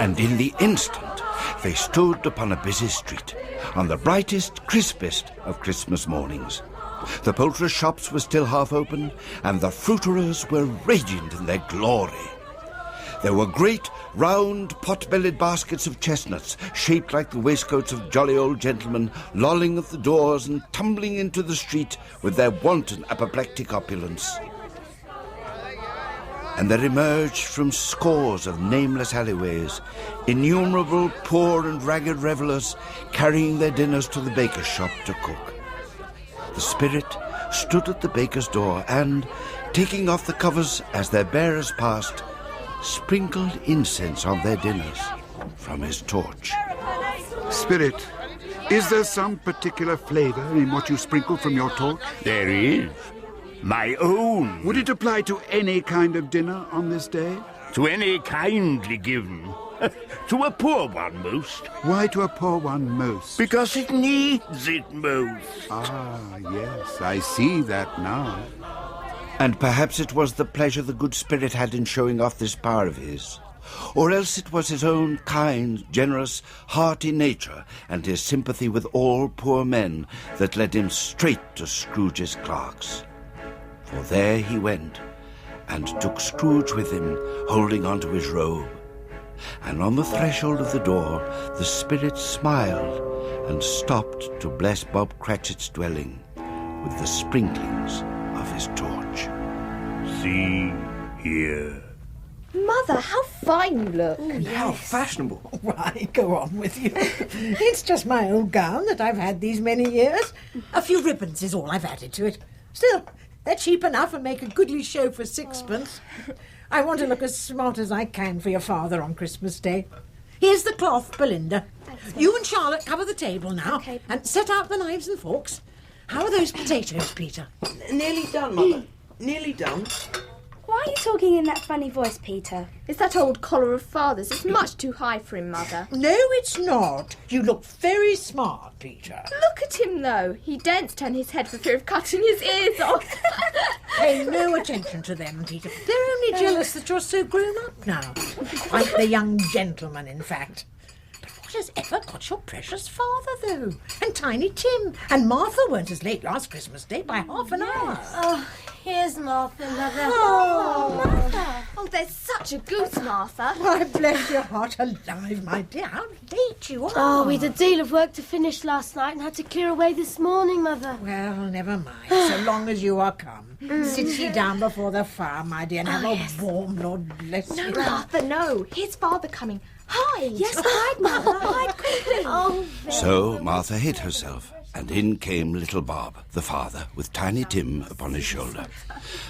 And in the instant they stood upon a busy street, on the brightest, crispest of Christmas mornings. The poulterers' shops were still half open, and the fruiterers were radiant in their glory. There were great, round, pot-bellied baskets of chestnuts, shaped like the waistcoats of jolly old gentlemen, lolling at the doors and tumbling into the street with their wanton apoplectic opulence. And there emerged from scores of nameless alleyways innumerable poor and ragged revellers carrying their dinners to the baker's shop to cook. The Spirit stood at the baker's door and, taking off the covers as their bearers passed, sprinkled incense on their dinners from his torch. Spirit, is there some particular flavour in what you sprinkle from your torch? There is. My own. Would it apply to any kind of dinner on this day? To any kindly given. To a poor one most. Why to a poor one most? Because it needs it most. Ah, yes, I see that now. And perhaps it was the pleasure the good Spirit had in showing off this power of his. Or else it was his own kind, generous, hearty nature and his sympathy with all poor men that led him straight to Scrooge's clerks. For there he went, and took Scrooge with him, holding on to his robe. And on the threshold of the door, the Spirit smiled and stopped to bless Bob Cratchit's dwelling with the sprinklings of his torch. See here. Mother, how fine you look. Ooh, yes. How fashionable. Why, go on with you. It's just my old gown that I've had these many years. A few ribbons is all I've added to it. Still, they're cheap enough and make a goodly show for sixpence. I want to look as smart as I can for your father on Christmas Day. Here's the cloth, Belinda. You and Charlotte cover the table now, and set out the knives and forks. How are those potatoes, Peter? Nearly done, Mother. Nearly done. Why you talking in that funny voice, Peter? It's that old collar of father's. It's much too high for him, Mother. No, it's not. You look very smart, Peter. Look at him, though. He daren't turn his head for fear of cutting his ears off. Pay no attention to them, Peter. They're only jealous that you're so grown up now. Like the young gentleman, in fact. But what has ever got your precious father, though? And Tiny Tim. And Martha weren't as late last Christmas Day by half an hour. Oh, here's Martha, Mother. Oh, Martha. Oh, there's such a goose, Martha. Why, bless your heart alive, my dear. How late you are. Oh, we'd a deal of work to finish last night and had to clear away this morning, Mother. Well, never mind. So long as you are come. Sit ye down before the fire, my dear, and have a warm, Lord bless you. No, Martha, no. Here's father coming. Hide. Yes, hide, Mother. Hide quickly. Oh, So Martha hid herself, and in came little Bob, the father, with Tiny Tim upon his shoulder.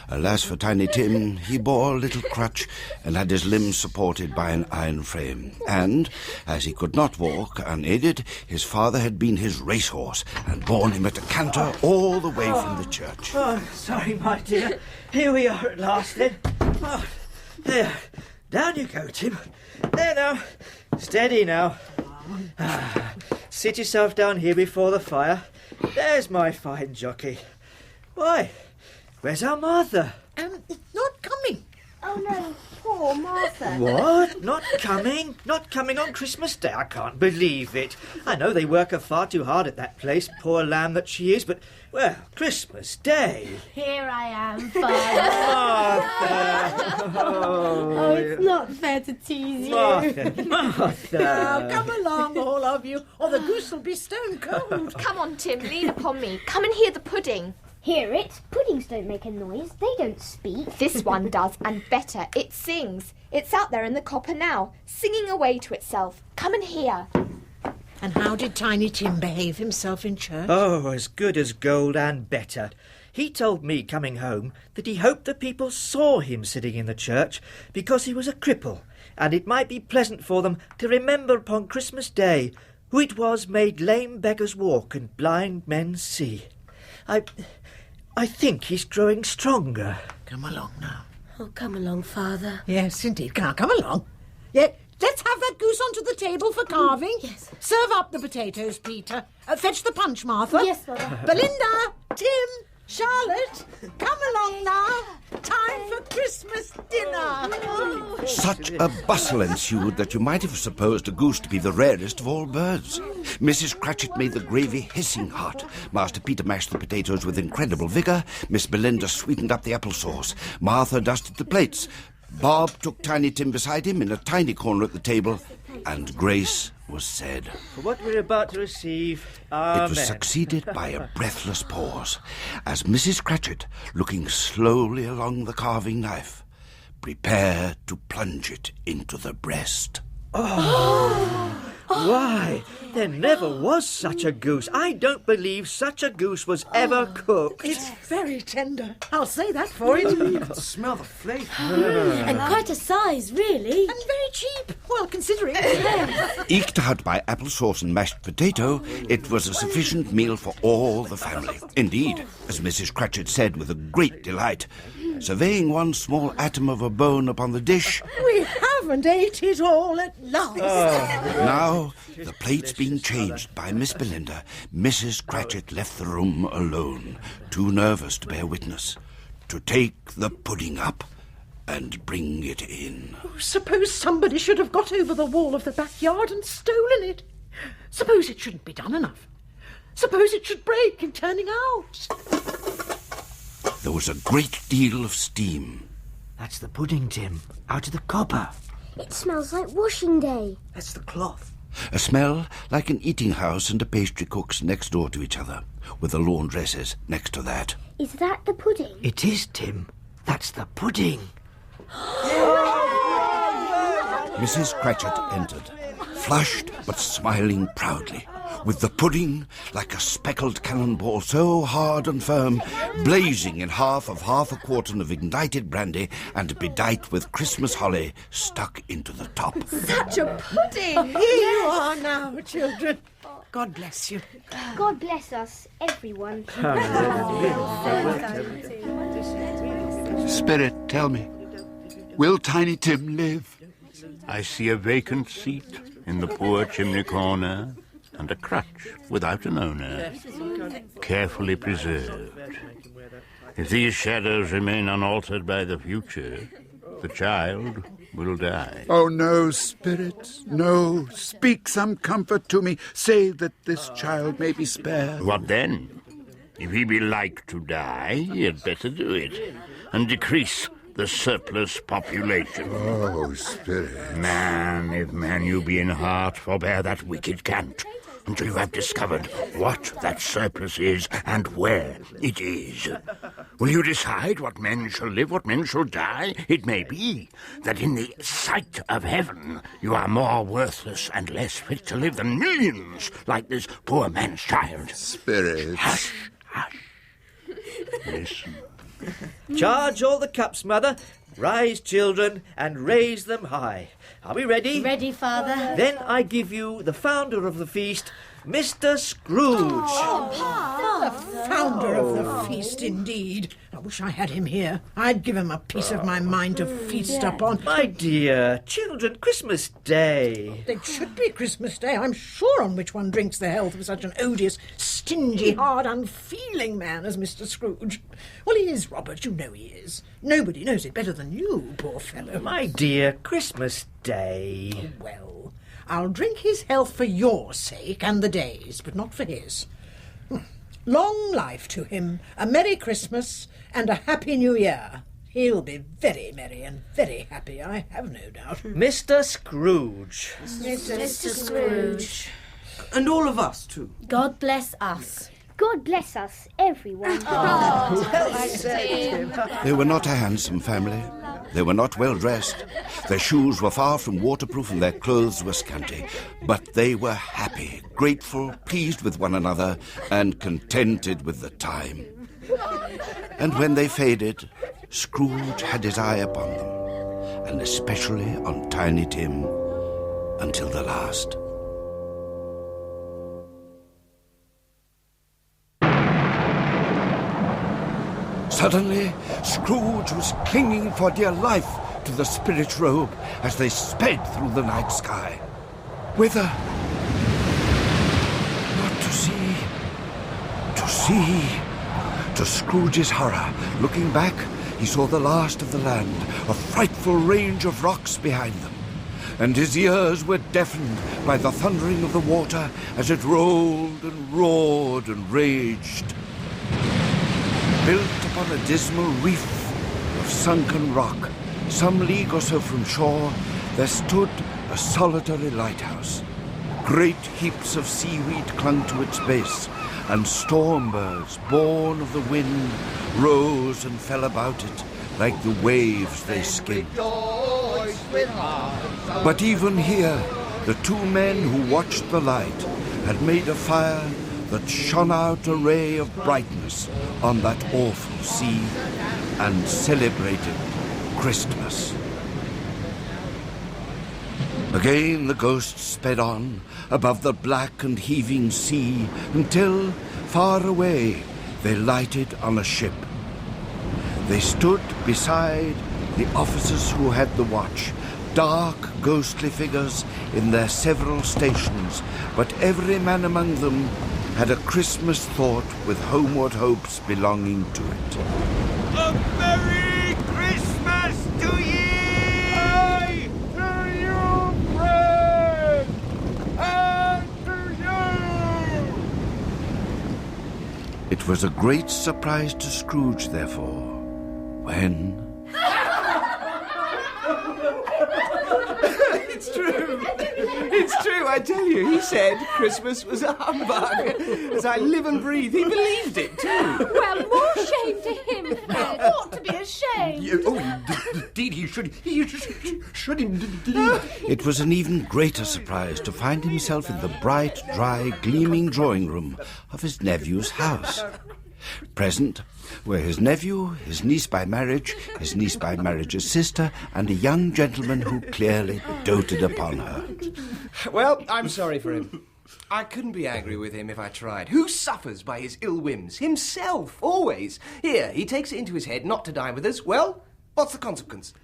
Alas for Tiny Tim, he bore a little crutch and had his limbs supported by an iron frame. And, as he could not walk unaided, his father had been his racehorse and borne him at a canter all the way from the church. Oh, sorry, my dear. Here we are at last, then. Oh, there. Down you go, Tim. There now. Steady now. Sit yourself down here before the fire. There's my fine jockey. Why, where's our Martha? Not coming. Oh, no. Poor Martha. What? Not coming? Not coming on Christmas Day? I can't believe it. I know they work her far too hard at that place, poor lamb that she is, but, well, Christmas Day. Here I am, Father. Martha! Oh, it's not fair to tease you. Martha! Now, come along, all of you, or the goose will be stone cold. Come on, Tim, lean upon me. Come and hear the pudding. Hear it? Puddings don't make a noise. They don't speak. This one does, and better. It sings. It's out there in the copper now, singing away to itself. Come and hear. And how did Tiny Tim behave himself in church? Oh, as good as gold and better. He told me coming home that he hoped the people saw him sitting in the church because he was a cripple, and it might be pleasant for them to remember upon Christmas Day who it was made lame beggars walk and blind men see. I think he's growing stronger. Come along now. Oh, come along, Father. Yes, indeed. Come along. Yeah, let's have that goose onto the table for carving. Yes. Serve up the potatoes, Peter. Fetch the punch, Martha. Yes, Mother. Belinda, Tim, Charlotte, come along now. Time for Christmas dinner. Such a bustle ensued that you might have supposed a goose to be the rarest of all birds. Mrs. Cratchit made the gravy hissing hot. Master Peter mashed the potatoes with incredible vigour. Miss Belinda sweetened up the apple sauce. Martha dusted the plates. Bob took Tiny Tim beside him in a tiny corner at the table, and grace was said. For what we're about to receive, amen. It was succeeded by a breathless pause, as Mrs. Cratchit, looking slowly along the carving knife, prepared to plunge it into the breast. Why, there never was such a goose. I don't believe such a goose was ever cooked. It's very tender. I'll say that for it. You can smell the flavour. And quite a size, really. And very cheap. Well, considering. Eked out by applesauce and mashed potato, it was a sufficient meal for all the family. Indeed, as Mrs. Cratchit said with a great delight, surveying one small atom of a bone upon the dish. We haven't ate it all at last. Now, the plates being changed by Miss Belinda, Mrs. Cratchit left the room alone, too nervous to bear witness, to take the pudding up and bring it in. Suppose somebody should have got over the wall of the backyard and stolen it. Suppose it shouldn't be done enough. Suppose it should break in turning out. There was a great deal of steam. That's the pudding, Tim, out of the copper. It smells like washing day. That's the cloth. A smell like an eating house and a pastry cook's next door to each other, with the laundresses next to that. Is that the pudding? It is, Tim. That's the pudding. Mrs. Cratchit entered, flushed but smiling proudly, with the pudding, like a speckled cannonball so hard and firm, blazing in half a quartern of ignited brandy and bedight with Christmas holly stuck into the top. Such a pudding! Here you are now, children. God bless you. God bless us, everyone. Spirit, tell me, Will Tiny Tim live? I see a vacant seat in the poor chimney corner, and a crutch without an owner, carefully preserved. If these shadows remain unaltered by the future, the child will die. Oh, no, Spirit, no. Speak some comfort to me. Say that this child may be spared. What then? If he be like to die, he had better do it, and decrease the surplus population. Oh, Spirit. Man, if man you be in heart, forbear that wicked cant, until you have discovered what that surplus is and where it is. Will you decide what men shall live, what men shall die? It may be that in the sight of heaven you are more worthless and less fit to live than millions like this poor man's child. Spirit. Hush, hush. Listen. Charge all the cups, Mother. Rise, children, and raise them high. Are we ready? Ready, Father. Then I give you the founder of the feast, Mr. Scrooge. The founder of the feast, indeed. I wish I had him here. I'd give him a piece of my mind to feast upon. My dear children, Christmas Day. It should be Christmas Day, I'm sure, on which one drinks the health of such an odious, stingy, hard, unfeeling man as Mr. Scrooge. Well, he is, Robert, you know he is. Nobody knows it better than you, poor fellow. My dear, Christmas Day. Well, I'll drink his health for your sake and the day's, but not for his. Long life to him, a Merry Christmas and a Happy New Year. He'll be very merry and very happy, I have no doubt. Mr. Scrooge. Mr. Scrooge. And all of us, too. God bless us. God bless us, everyone. They were not a handsome family. They were not well dressed. Their shoes were far from waterproof and their clothes were scanty. But they were happy, grateful, pleased with one another, and contented with the time. And when they faded, Scrooge had his eye upon them, and especially on Tiny Tim, until the last. Suddenly, Scrooge was clinging for dear life to the spirit robe as they sped through the night sky. Whither? Not to see. To see. To Scrooge's horror, looking back, he saw the last of the land, a frightful range of rocks behind them, and his ears were deafened by the thundering of the water as it rolled and roared and raged. Built upon a dismal reef of sunken rock, some league or so from shore, there stood a solitary lighthouse. Great heaps of seaweed clung to its base, and storm birds, born of the wind, rose and fell about it like the waves they skimmed. But even here, the two men who watched the light had made a fire that shone out a ray of brightness on that awful sea and celebrated Christmas. Again the ghosts sped on above the black and heaving sea until, far away, they lighted on a ship. They stood beside the officers who had the watch, dark, ghostly figures in their several stations, but every man among them had a Christmas thought with homeward hopes belonging to it. A Merry Christmas to ye! To you, friend! And to you! It was a great surprise to Scrooge, therefore, when... It's true. It's true, I tell you. He said Christmas was a humbug. As I live and breathe, he believed it, too. Well, more shame to him, Fred. Ought to be ashamed. Indeed, he should indeed. It was an even greater surprise to find himself in the bright, dry, gleaming drawing room of his nephew's house. Present were his nephew, his niece by marriage, his niece by marriage's sister, and a young gentleman who clearly doted upon her. Well, I'm sorry for him. I couldn't be angry with him if I tried. Who suffers by his ill whims? Himself, always. Here, he takes it into his head not to dine with us. Well, what's the consequence?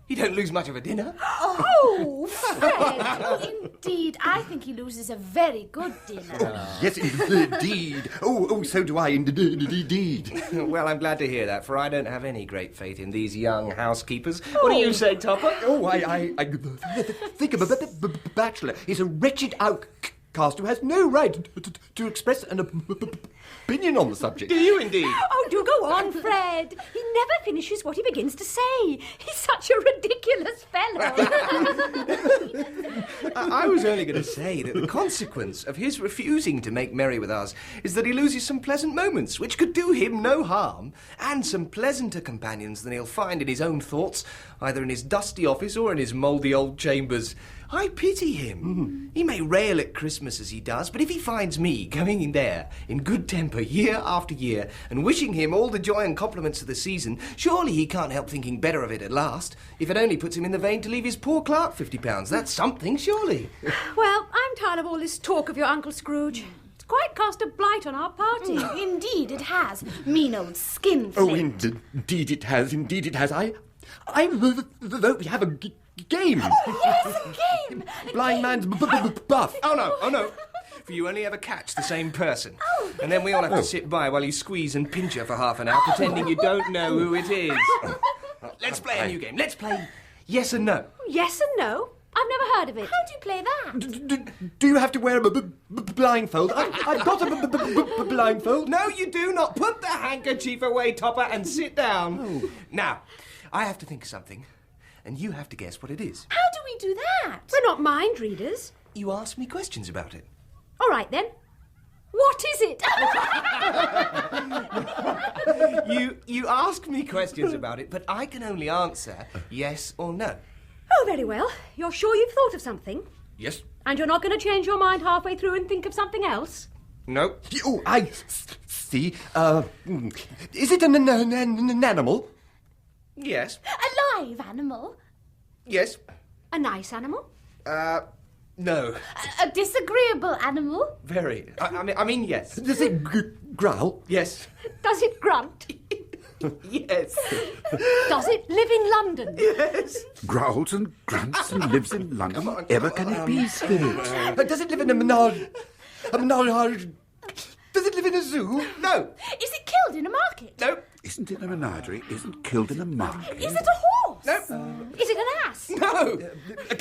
You don't lose much of a dinner. Oh, Fred! Oh, indeed, I think he loses a very good dinner. Yes, indeed. Oh, so do I, indeed. Well, I'm glad to hear that, for I don't have any great faith in these young housekeepers. What do you say, Topper? Oh, I think of a bachelor. He's a wretched outcast who has no right to express an opinion on the subject. Do you indeed? Oh, do go on, Fred. He never finishes what he begins to say. He's such a ridiculous fellow. I was only going to say that the consequence of his refusing to make merry with us is that he loses some pleasant moments, which could do him no harm, and some pleasanter companions than he'll find in his own thoughts, either in his dusty office or in his mouldy old chambers. I pity him. He may rail at Christmas as he does, but if he finds me going in there in good temper year after year and wishing him all the joy and compliments of the season, surely he can't help thinking better of it at last, if it only puts him in the vein to leave his poor clerk £50. That's something, surely. Well, I'm tired of all this talk of your Uncle Scrooge. It's quite cast a blight on our party. Indeed it has. Mean old skin Oh, indeed it has. Indeed it has. I vote we have a game. Oh, yes, a game. Blind man's buff. Oh no. For you only ever catch the same person. And then we all have to sit by while you squeeze and pinch her for half an hour, pretending you don't know who it is. Let's play a new game. Let's play yes and no. Yes and no? I've never heard of it. How do you play that? Do you have to wear a blindfold? I've got a blindfold. No, you do not. Put the handkerchief away, Topper, and sit down. Oh. Now, I have to think of something, and you have to guess what it is. How do we do that? We're not mind readers. You ask me questions about it. All right, then. What is it? You ask me questions about it, but I can only answer yes or no. Oh, very well. You're sure you've thought of something? Yes. And you're not going to change your mind halfway through and think of something else? No. Oh, I see. Is it an animal? Yes. A live animal? Yes. A nice animal? No. A disagreeable animal? Very. I mean, yes. Does it growl? Yes. Does it grunt? Yes. Does it live in London? Yes. Growls and grunts and lives in London. Come on, Ever can it be, Spirit? Does it live in a menage? Does it live in a zoo? No. Is it killed in a market? No. Isn't it a menagerie? Isn't killed in a market? Is it a horse? No. Is it an ass? No. A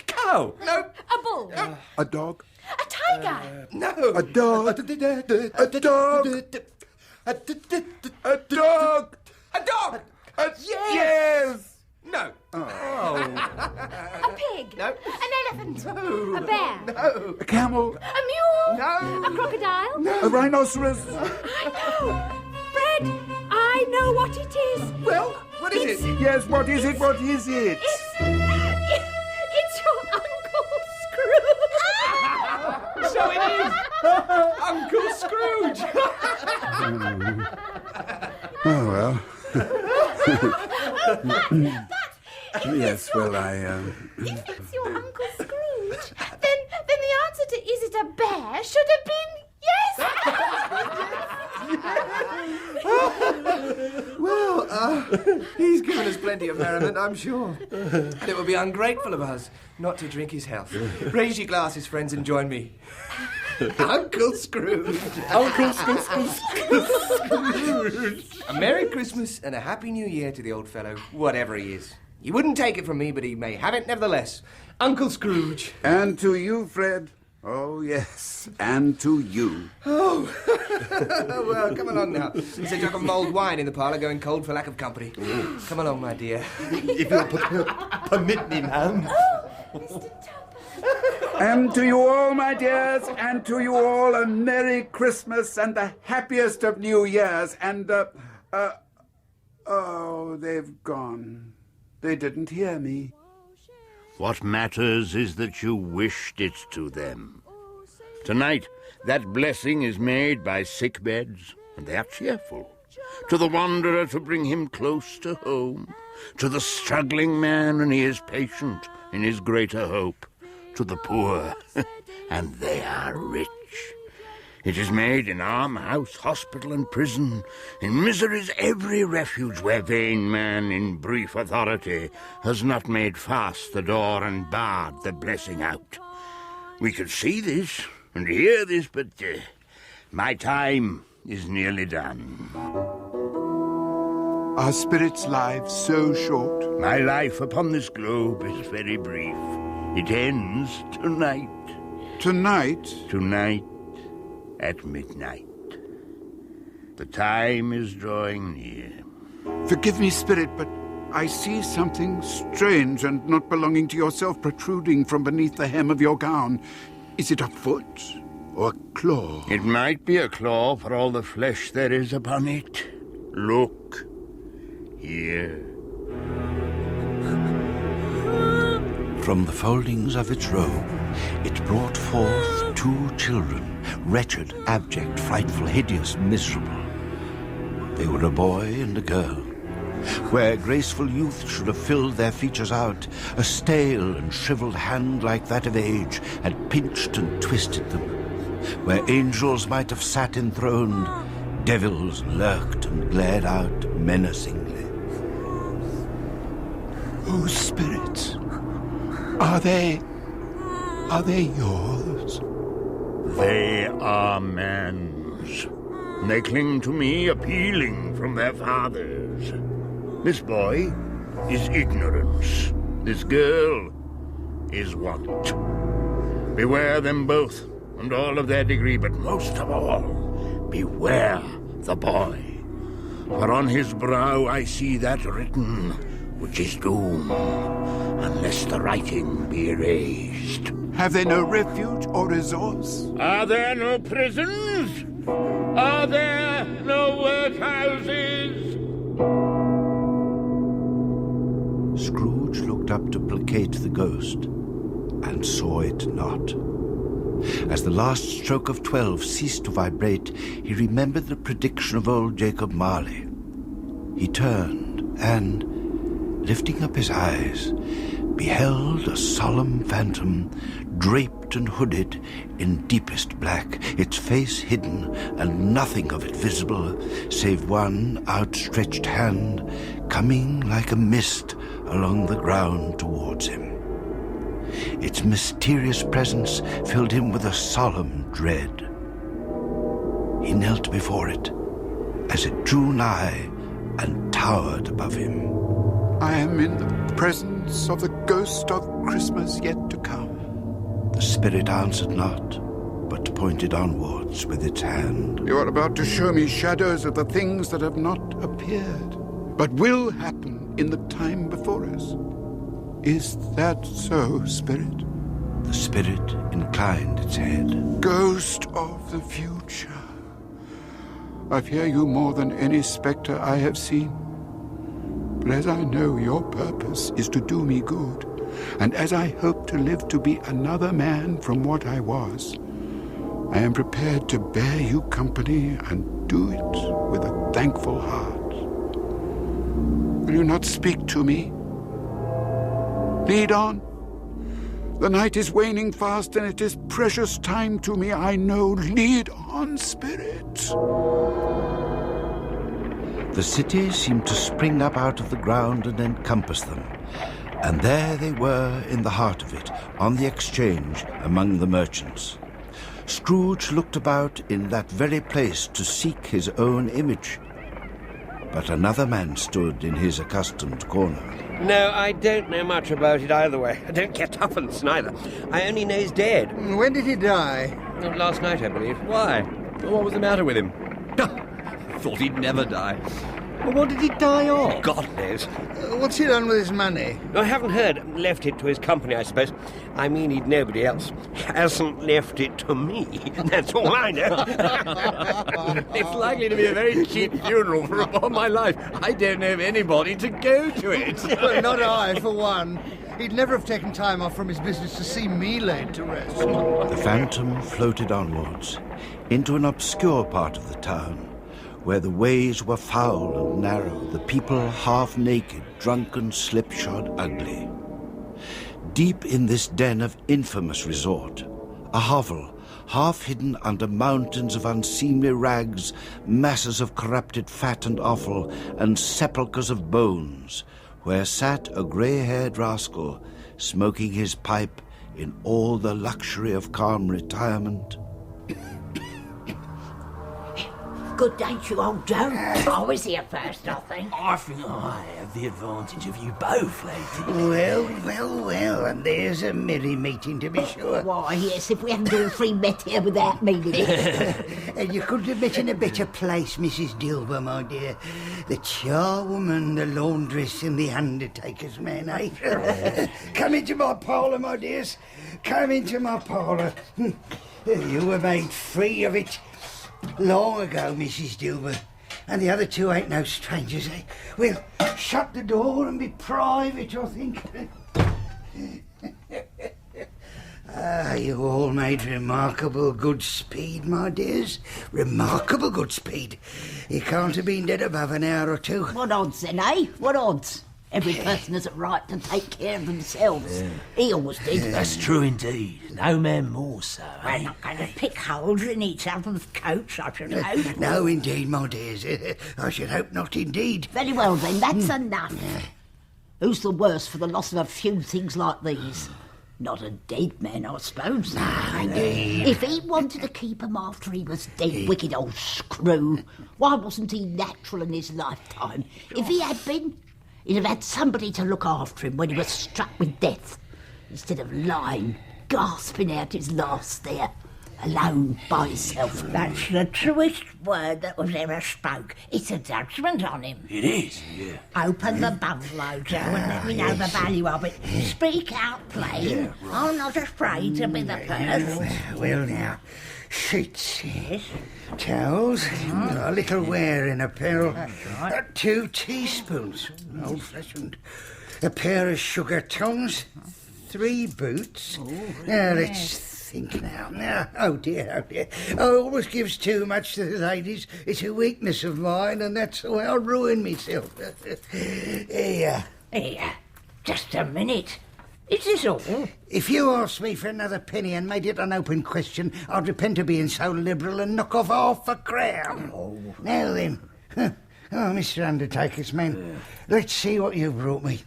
cow? No. A bull? A dog? A tiger? No. A dog? A dog? A dog? A dog. Yes. No. A pig? No. An elephant? No. A bear? No. A camel? A mule? No. A crocodile? A rhinoceros? I know! Fred, I know what it is. Well, what is it? Yes, what is it? What is it? It's your Uncle Scrooge. So it is. Uncle Scrooge. Oh, well. Yes, well, If it's your Uncle Scrooge, then the answer to is it a bear should have been yes. Well, he's given us plenty of merriment, I'm sure. And it would be ungrateful of us not to drink his health. Raise your glasses, friends, and join me. Uncle Scrooge. Uncle Scrooge. A Merry Christmas and a Happy New Year to the old fellow, whatever he is. He wouldn't take it from me, but he may have it nevertheless. Uncle Scrooge. And to you, Fred. Oh, yes, and to you. Oh, well, come along now. There's a jug of mulled wine in the parlour going cold for lack of company. Come along, my dear. If you'll permit me, ma'am. And to you all, my dears, and to you all a Merry Christmas and the happiest of New Years. And, oh, they've gone. They didn't hear me. What matters is that you wished it to them. Tonight, that blessing is made by sick beds, and they are cheerful. To the wanderer to bring him close to home. To the struggling man, and he is patient in his greater hope. To the poor, and they are rich. It is made in almshouse, hospital, and prison, in misery's every refuge where vain man in brief authority has not made fast the door and barred the blessing out. We could see this and hear this, but my time is nearly done. Are spirits' lives so short? My life upon this globe is very brief. It ends tonight. Tonight? Tonight at midnight. The time is drawing near. Forgive me, spirit, but I see something strange and not belonging to yourself protruding from beneath the hem of your gown. Is it a foot or a claw? It might be a claw for all the flesh there is upon it. Look. Here. From the foldings of its robe, it brought forth 2 children, wretched, abject, frightful, hideous, miserable. They were a boy and a girl. Where graceful youth should have filled their features out, a stale and shriveled hand like that of age had pinched and twisted them. Where angels might have sat enthroned, devils lurked and glared out menacingly. Oh, spirits, are they yours? They are man's. They cling to me, appealing from their fathers. This boy is ignorance. This girl is want. Beware them both, and all of their degree, but most of all, beware the boy. For on his brow I see that written, which is doom, unless the writing be erased. Have they no refuge or resource? Are there no prisons? Are there no workhouses? Scrooge looked up to placate the ghost, and saw it not. As the last stroke of 12 ceased to vibrate, he remembered the prediction of old Jacob Marley. He turned, and, lifting up his eyes, beheld a solemn phantom, draped and hooded in deepest black, its face hidden, and nothing of it visible, save one outstretched hand, coming like a mist along the ground towards him. Its mysterious presence filled him with a solemn dread. He knelt before it, as it drew nigh and towered above him. I am in the presence of the ghost of Christmas yet to come. The spirit answered not, but pointed onwards with its hand. You are about to show me shadows of the things that have not appeared, but will happen in the time before us. Is that so, spirit? The spirit inclined its head. Ghost of the future, I fear you more than any spectre I have seen. But as I know your purpose is to do me good, and as I hope to live to be another man from what I was, I am prepared to bear you company and do it with a thankful heart. Will you not speak to me? Lead on. The night is waning fast, and it is precious time to me, I know. Lead on, spirit. The city seemed to spring up out of the ground and encompass them. And there they were in the heart of it, on the exchange among the merchants. Scrooge looked about in that very place to seek his own image. But another man stood in his accustomed corner. No, I don't know much about it either way. I don't care tuppence neither. I only know he's dead. When did he die? Last night, I believe. Why? What was the matter with him? Thought he'd never die. Well, what did he die of? God knows. What's he done with his money? I haven't heard. Left it to his company, I suppose. I mean, he'd nobody else. Hasn't left it to me. That's all I know. It's likely to be a very cheap funeral, for upon my life, I don't know of anybody to go to it. Well, not I, for one. He'd never have taken time off from his business to see me laid to rest. The phantom floated onwards, into an obscure part of the town, where the ways were foul and narrow, the people half-naked, drunken, slipshod, ugly. Deep in this den of infamous resort, A hovel, half hidden under mountains of unseemly rags, masses of corrupted fat and offal, and sepulchres of bones, where sat a grey-haired rascal, smoking his pipe in all the luxury of calm retirement. Good day to you, old Joe. I was here first, I think. I think I have the advantage of you both, lady. Well, and there's a merry meeting to be sure. Why, yes, if we hadn't all three met here without meaning it. And you couldn't have met in a better place, Mrs. Dilber, my dear. The charwoman, the laundress, and the undertaker's man, eh? Come into my parlour, my dears. Come into my parlour. You were made free of it long ago, Mrs. Dilber, and the other two ain't no strangers, eh? We'll shut the door and be private, I think. You all made remarkable good speed, my dears. Remarkable good speed. You can't have been dead above an hour or two. What odds then, eh? What odds? Every person has a right to take care of themselves. Yeah. He always did. That's true indeed. No man more so. We're not going to pick holes in each other's coats, I should hope. No, indeed, my dears. I should hope not, indeed. Very well, then. That's enough. Yeah. Who's the worse for the loss of a few things like these? Not a dead man, I suppose. No, indeed. If he wanted to keep him after he was dead, wicked old screw, why wasn't he natural in his lifetime? If he had been, he'd have had somebody to look after him when he was struck with death, instead of lying, gasping out his last there, alone by himself. That's the truest word that was ever spoke. It's a judgment on him. It is, yeah. Open the bungalow, Joe, and let me know the value of it. Speak out plain. Yeah, right. I'm not afraid to be the person. Well, now, sheets, yes, towels, a little wearing apparel, right. 2 teaspoons, old-fashioned, a pair of sugar tongs, 3 boots. Now, let's think now. Oh dear. I always gives too much to the ladies. It's a weakness of mine, and that's the way I ruin myself. Here, just a minute. Is this all? If you asked me for another penny and made it an open question, I'd repent of being so liberal and knock off half a crown. Oh. Now then, Mr. Undertaker's man, let's see what you've brought me.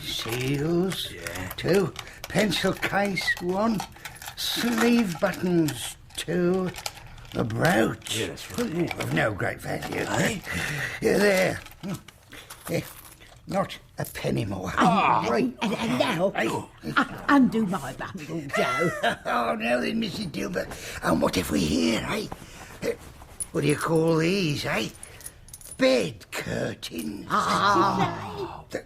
Seals, 2, pencil case, 1, sleeve buttons, 2, a brooch. Yes, right. Of no great value. There. Not a penny more. Right. And now, undo my bundle, Joe. Now then, Mrs. Dilber, and what have we here, eh? What do you call these, eh? Bed curtains.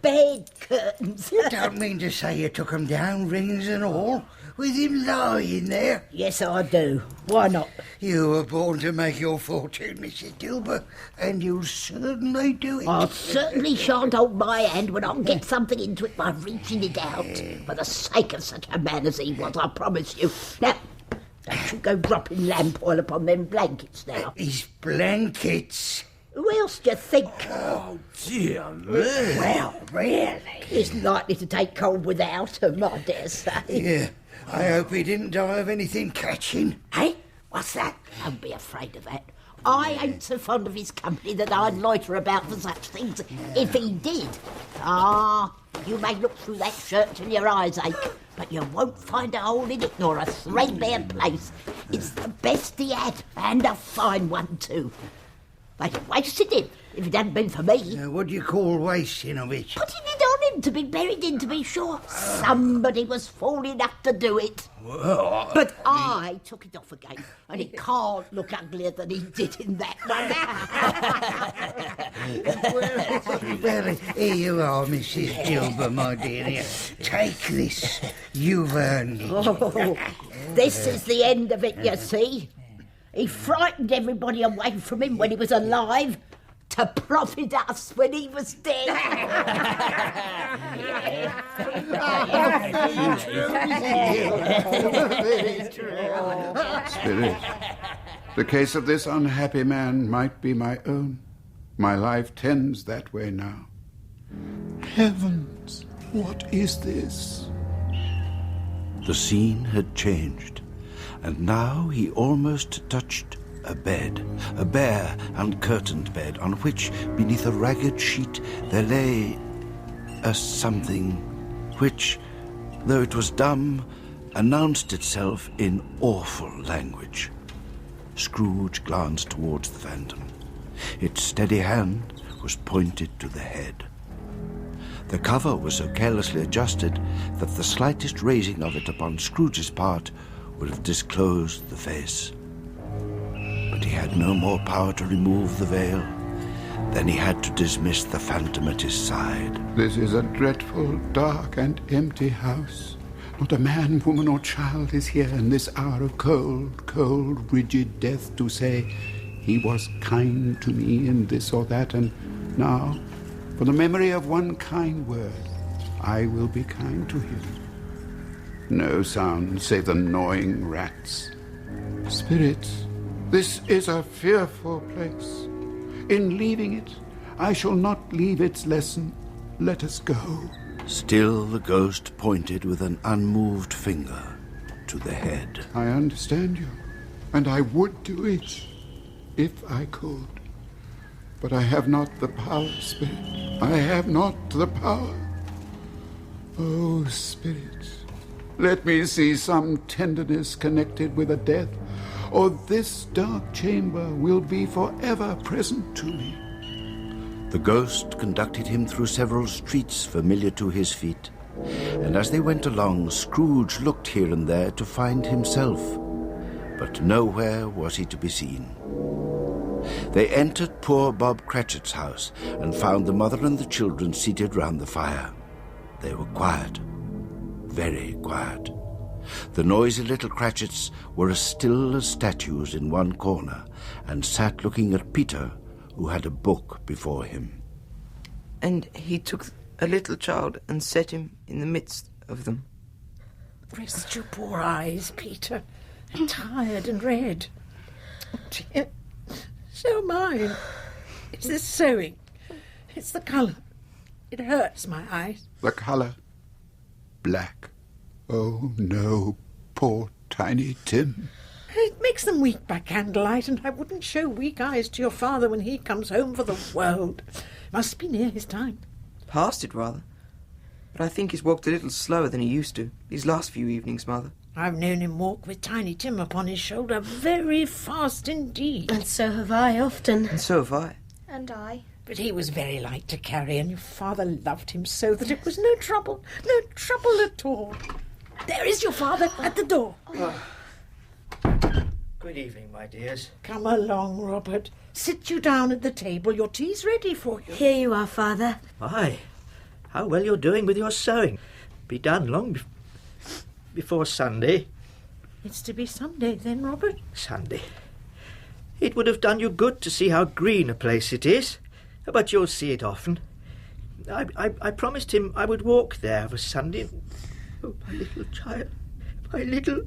Bed curtains. You don't mean to say you took 'em down, rings and all, with him lying there? Yes, I do. Why not? You were born to make your fortune, Mrs. Dilber, and you'll certainly do it. I certainly shan't hold my hand when I can get something into it by reaching it out. For the sake of such a man as he was, I promise you. Now, don't you go dropping lamp oil upon them blankets now. His blankets? Who else do you think? Oh, dear me. Well, really? He's likely to take cold without him, I dare say. Yeah, I hope he didn't die of anything catching. Hey, what's that? Don't be afraid of that. I ain't so fond of his company that I'd loiter about for such things if he did. You may look through that shirt till your eyes ache, but you won't find a hole in it nor a threadbare place. It's the best he had, and a fine one too. They'd have wasted him if it hadn't been for me. What do you call wasting of it? Putting it on him to be buried in, to be sure. Somebody was fool enough to do it. Well, but I took it off again, and it can't look uglier than he did in that one. Well, here you are, Mrs. Dilber, my dear. Here, take this. You've earned it. This is the end of it, you see. He frightened everybody away from him when he was alive, to profit us when he was dead. Spirit, the case of this unhappy man might be my own. My life tends that way now. Heavens, what is this? The scene had changed, and now he almost touched a bed, a bare, uncurtained bed, on which, beneath a ragged sheet, there lay a something which, though it was dumb, announced itself in awful language. Scrooge glanced towards the phantom. Its steady hand was pointed to the head. The cover was so carelessly adjusted that the slightest raising of it upon Scrooge's part would have disclosed the face. But he had no more power to remove the veil than he had to dismiss the phantom at his side. This is a dreadful, dark and empty house. Not a man, woman or child is here in this hour of cold, cold, rigid death to say, he was kind to me in this or that, and now, for the memory of one kind word, I will be kind to him. No sound save the gnawing rats. Spirits, this is a fearful place. In leaving it, I shall not leave its lesson. Let us go. Still the ghost pointed with an unmoved finger to the head. I understand you, and I would do it, if I could. But I have not the power, Spirit. I have not the power. Oh, Spirit, let me see some tenderness connected with a death, or this dark chamber will be forever present to me. The ghost conducted him through several streets familiar to his feet, and as they went along, Scrooge looked here and there to find himself, but nowhere was he to be seen. They entered poor Bob Cratchit's house and found the mother and the children seated round the fire. They were quiet, very quiet. The noisy little Cratchits were as still as statues in one corner and sat looking at Peter, who had a book before him. And he took a little child and set him in the midst of them. Rest your poor eyes, Peter. Tired and red. Dear, so mine. It's the sewing. It's the colour. It hurts my eyes. The colour? Black. Oh, no, poor Tiny Tim. It makes them weak by candlelight, and I wouldn't show weak eyes to your father when he comes home for the world. Must be near his time. Past it, rather. But I think he's walked a little slower than he used to, these last few evenings, Mother. I've known him walk with Tiny Tim upon his shoulder very fast indeed. And so have I often. And so have I. And I. But he was very light to carry, and your father loved him so that it was no trouble at all. There is your father at the door. Good evening, my dears. Come along, Robert. Sit you down at the table. Your tea's ready for you. Here you are, Father. My, how well you're doing with your sewing. Be done long before Sunday. It's to be Sunday then, Robert? Sunday. It would have done you good to see how green a place it is, but you'll see it often. I promised him I would walk there of a Sunday. Oh, my little child. My little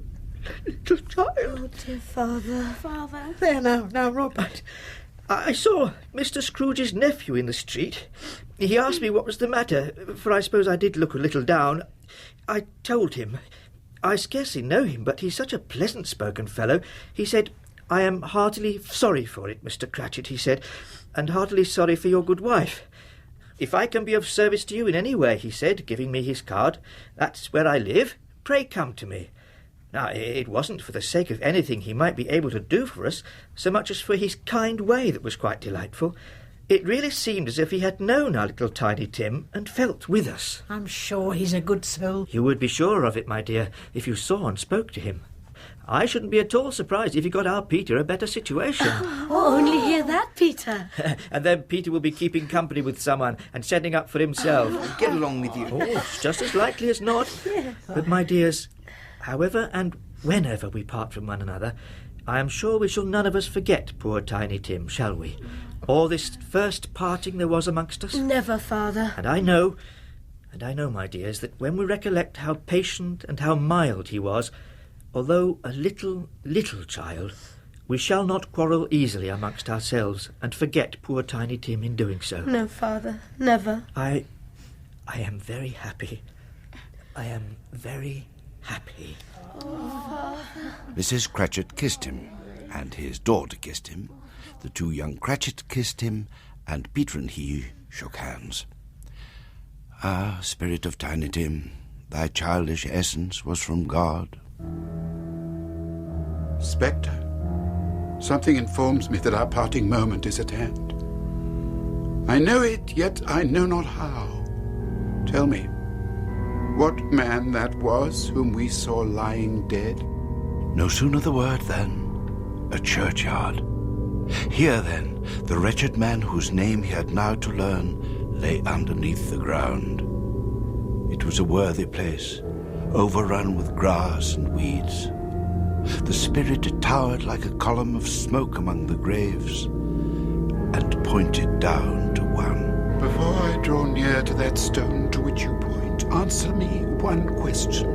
child. Oh, dear Father. Father. There now, Robert. I saw Mr. Scrooge's nephew in the street. He asked me what was the matter, for I suppose I did look a little down. I told him. I scarcely know him, but he's such a pleasant-spoken fellow. He said, "I am heartily sorry for it, Mr. Cratchit," he said, "and heartily sorry for your good wife. If I can be of service to you in any way," he said, giving me his card, "that's where I live. Pray come to me." Now, it wasn't for the sake of anything he might be able to do for us, so much as for his kind way that was quite delightful. It really seemed as if he had known our little Tiny Tim and felt with us. I'm sure he's a good soul. You would be sure of it, my dear, if you saw and spoke to him. I shouldn't be at all surprised if he got our Peter a better situation. Oh, only hear that, Peter. And then Peter will be keeping company with someone and setting up for himself. Get along with you. Oh, it's just as likely as not. Yes. But, my dears, however and whenever we part from one another, I am sure we shall none of us forget poor Tiny Tim, shall we? Or this first parting there was amongst us? Never, Father. And I know, my dears, that when we recollect how patient and how mild he was, although a little child, we shall not quarrel easily amongst ourselves and forget poor Tiny Tim in doing so. No, Father, never. I am very happy. I am very, happy. Mrs. Cratchit kissed him, and his daughter kissed him. The two young Cratchit kissed him, and Peter and he shook hands. Ah, Spirit of Tiny Tim, thy childish essence was from God. Spectre, something informs me that our parting moment is at hand. I know it, yet I know not how. Tell me, what man that was whom we saw lying dead? No sooner the word than a churchyard. Here, then, the wretched man whose name he had now to learn lay underneath the ground. It was a worthy place, overrun with grass and weeds. The spirit towered like a column of smoke among the graves, and pointed down to one. Before I draw near to that stone to which you point, answer me one question.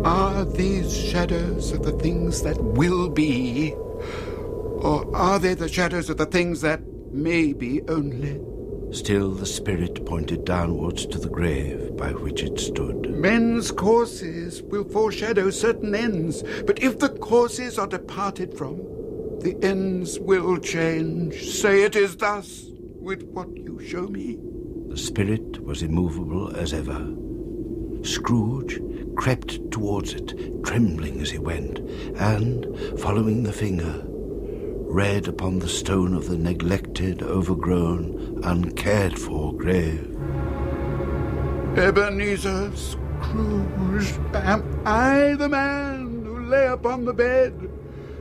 Are these shadows of the things that will be, or are they the shadows of the things that may be only? Still the spirit pointed downwards to the grave by which it stood. Men's courses will foreshadow certain ends, but if the courses are departed from, the ends will change. Say it is thus with what you show me. The spirit was immovable as ever. Scrooge crept towards it, trembling as he went, and, following the finger, read upon the stone of the neglected, overgrown, uncared-for grave. Ebenezer Scrooge, am I the man who lay upon the bed?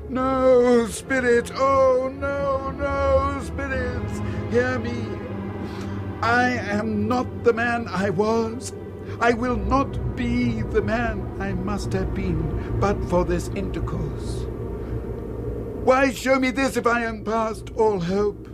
No, spirit, oh, no, spirits, hear me. I am not the man I was. I will not be the man I must have been, but for this intercourse. Why show me this if I am past all hope?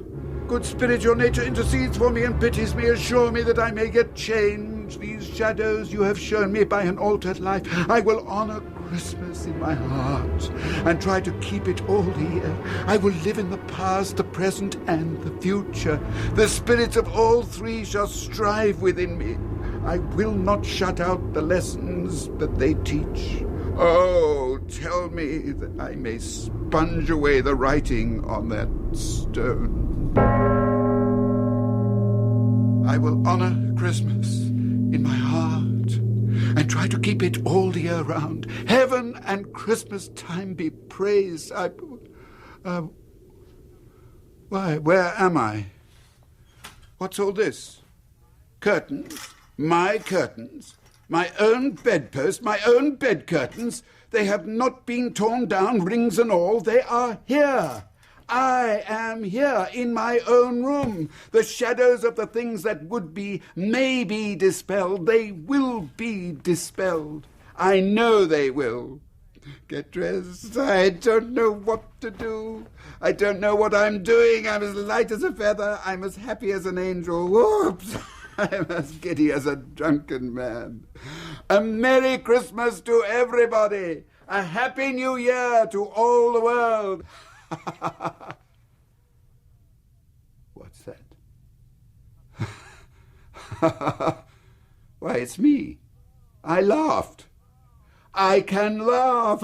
Good spirit, your nature intercedes for me and pities me. Assure me that I may yet change these shadows you have shown me by an altered life. I will honor Christmas in my heart and try to keep it all here. I will live in the past, the present, and the future. The spirits of all three shall strive within me. I will not shut out the lessons that they teach. Oh, tell me that I may sponge away the writing on that stone. I will honor Christmas in my heart and try to keep it all year round. Heaven and Christmas time be praised. Why, where am I? What's all this? Curtains? My curtains? My own bedpost, my own bed curtains, they have not been torn down, rings and all. They are here. I am here in my own room. The shadows of the things that would be may be dispelled. They will be dispelled. I know they will. Get dressed. I don't know what to do. I don't know what I'm doing. I'm as light as a feather. I'm as happy as an angel. Whoops. I'm as giddy as a drunken man. A Merry Christmas to everybody. A Happy New Year to all the world. What's that? Why, it's me. I laughed. I can laugh.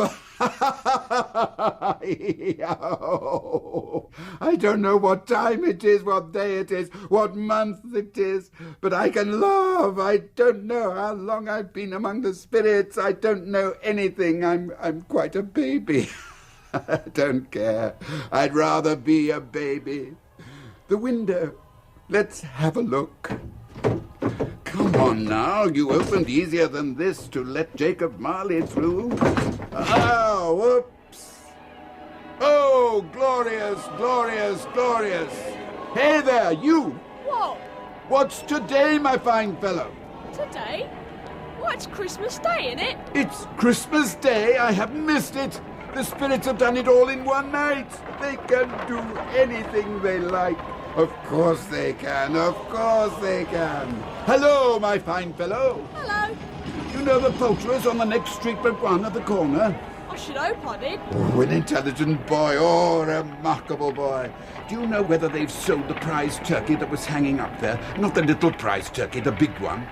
I don't know what time it is, what day it is, what month it is, but I can laugh. I don't know how long I've been among the spirits. I don't know anything. I'm quite a baby. I don't care. I'd rather be a baby. The window. Let's have a look. Come on now, you opened easier than this to let Jacob Marley through. Oh, whoops. Oh, glorious, glorious, glorious. Hey there, you. What? What's today, my fine fellow? Today? Well, it's Christmas Day, innit? It's Christmas Day. I have missed it. The spirits have done it all in one night. They can do anything they like. Of course they can. Of course they can. Hello, my fine fellow. Hello. You know the poulterers on the next street but one at the corner? I should hope I did. Oh, an intelligent boy. Oh, a remarkable boy. Do you know whether they've sold the prize turkey that was hanging up there? Not the little prize turkey, the big one.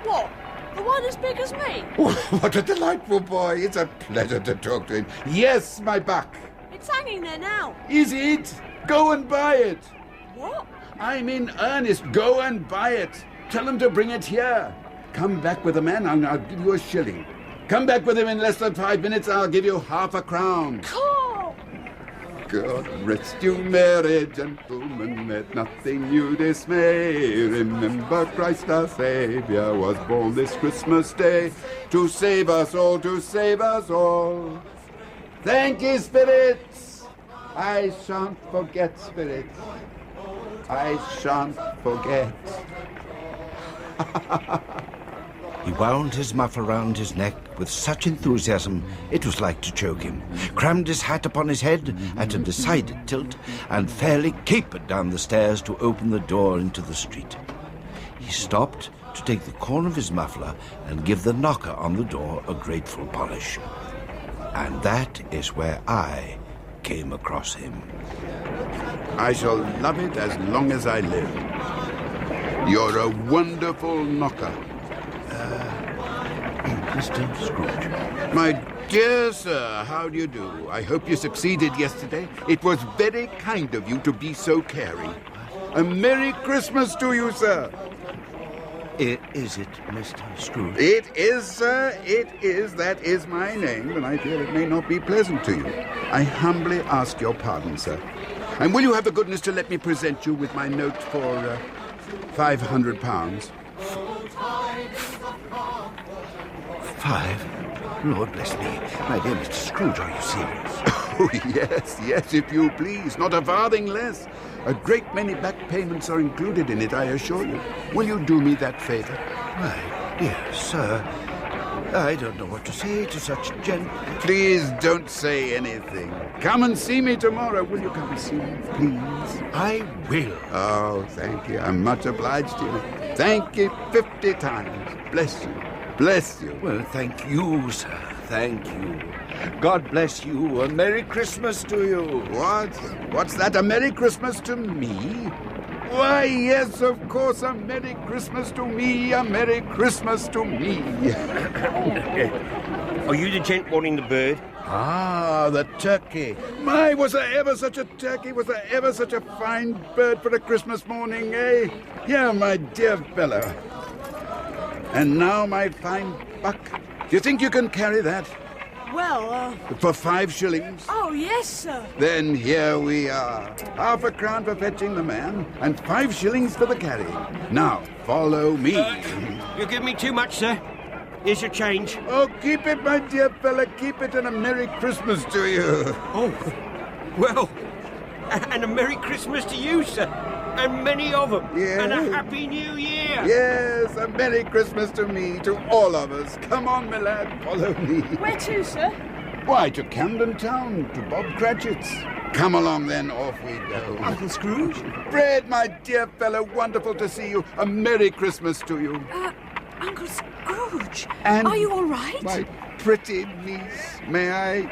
What? The one quite as big as me. Oh, what a delightful boy. It's a pleasure to talk to him. Yes, my buck. It's hanging there now. Is it? Go and buy it. What? I'm in earnest. Go and buy it. Tell him to bring it here. Come back with the man, and I'll give you a shilling. Come back with him in less than 5 minutes, I'll give you half a crown. Carl! God rest you, merry gentlemen, let nothing you dismay. Remember Christ our Saviour was born this Christmas day to save us all, to save us all. Thank you, spirits. I shan't forget, spirits. I shan't forget. He wound his muff around his neck with such enthusiasm it was like to choke him, crammed his hat upon his head at a decided tilt, and fairly capered down the stairs to open the door into the street. He stopped to take the corner of his muffler and give the knocker on the door a grateful polish. And that is where I came across him. I shall love it as long as I live. You're a wonderful knocker. Mr. Scrooge. My dear sir, how do you do? I hope you succeeded yesterday. It was very kind of you to be so caring. A Merry Christmas to you, sir. Is it Mr. Scrooge? It is, sir. It is. That is my name, and I fear it may not be pleasant to you. I humbly ask your pardon, sir. And will you have the goodness to let me present you with my note for £500? 5? Lord bless me. My dear Mr. Scrooge, are you serious? Oh, yes, if you please. Not a farthing less. A great many back payments are included in it, I assure you. Will you do me that favour? My dear sir, I don't know what to say to such Please don't say anything. Come and see me tomorrow. Will you come and see me, please? I will. Oh, thank you. I'm much obliged to you. Thank you 50 times. Bless you. Bless you. Well, thank you, sir. Thank you. God bless you. A Merry Christmas to you. What? What's that? A Merry Christmas to me? Why, yes, of course, a Merry Christmas to me. A Merry Christmas to me. Are you the gent wanting the bird? Ah, the turkey. My, was there ever such a turkey? Was there ever such a fine bird for a Christmas morning, eh? Here, my dear fellow. And now, my fine buck. Do you think you can carry that? Well, For 5 shillings? Oh, yes, sir. Then here we are. Half a crown for fetching the man, and 5 shillings for the carrying. Now, follow me. You give me too much, sir. Here's your change. Oh, keep it, my dear fella. Keep it, and a Merry Christmas to you. Oh, well, and a Merry Christmas to you, sir. And many of them. Yes. And a Happy New Year. Yes, a Merry Christmas to me, to all of us. Come on, my lad, follow me. Where to, sir? Why, to Camden Town, to Bob Cratchit's. Come along, then, off we go. Uncle Scrooge? Fred, my dear fellow, wonderful to see you. A Merry Christmas to you. Uncle Scrooge, And are you all right? My pretty niece, may I?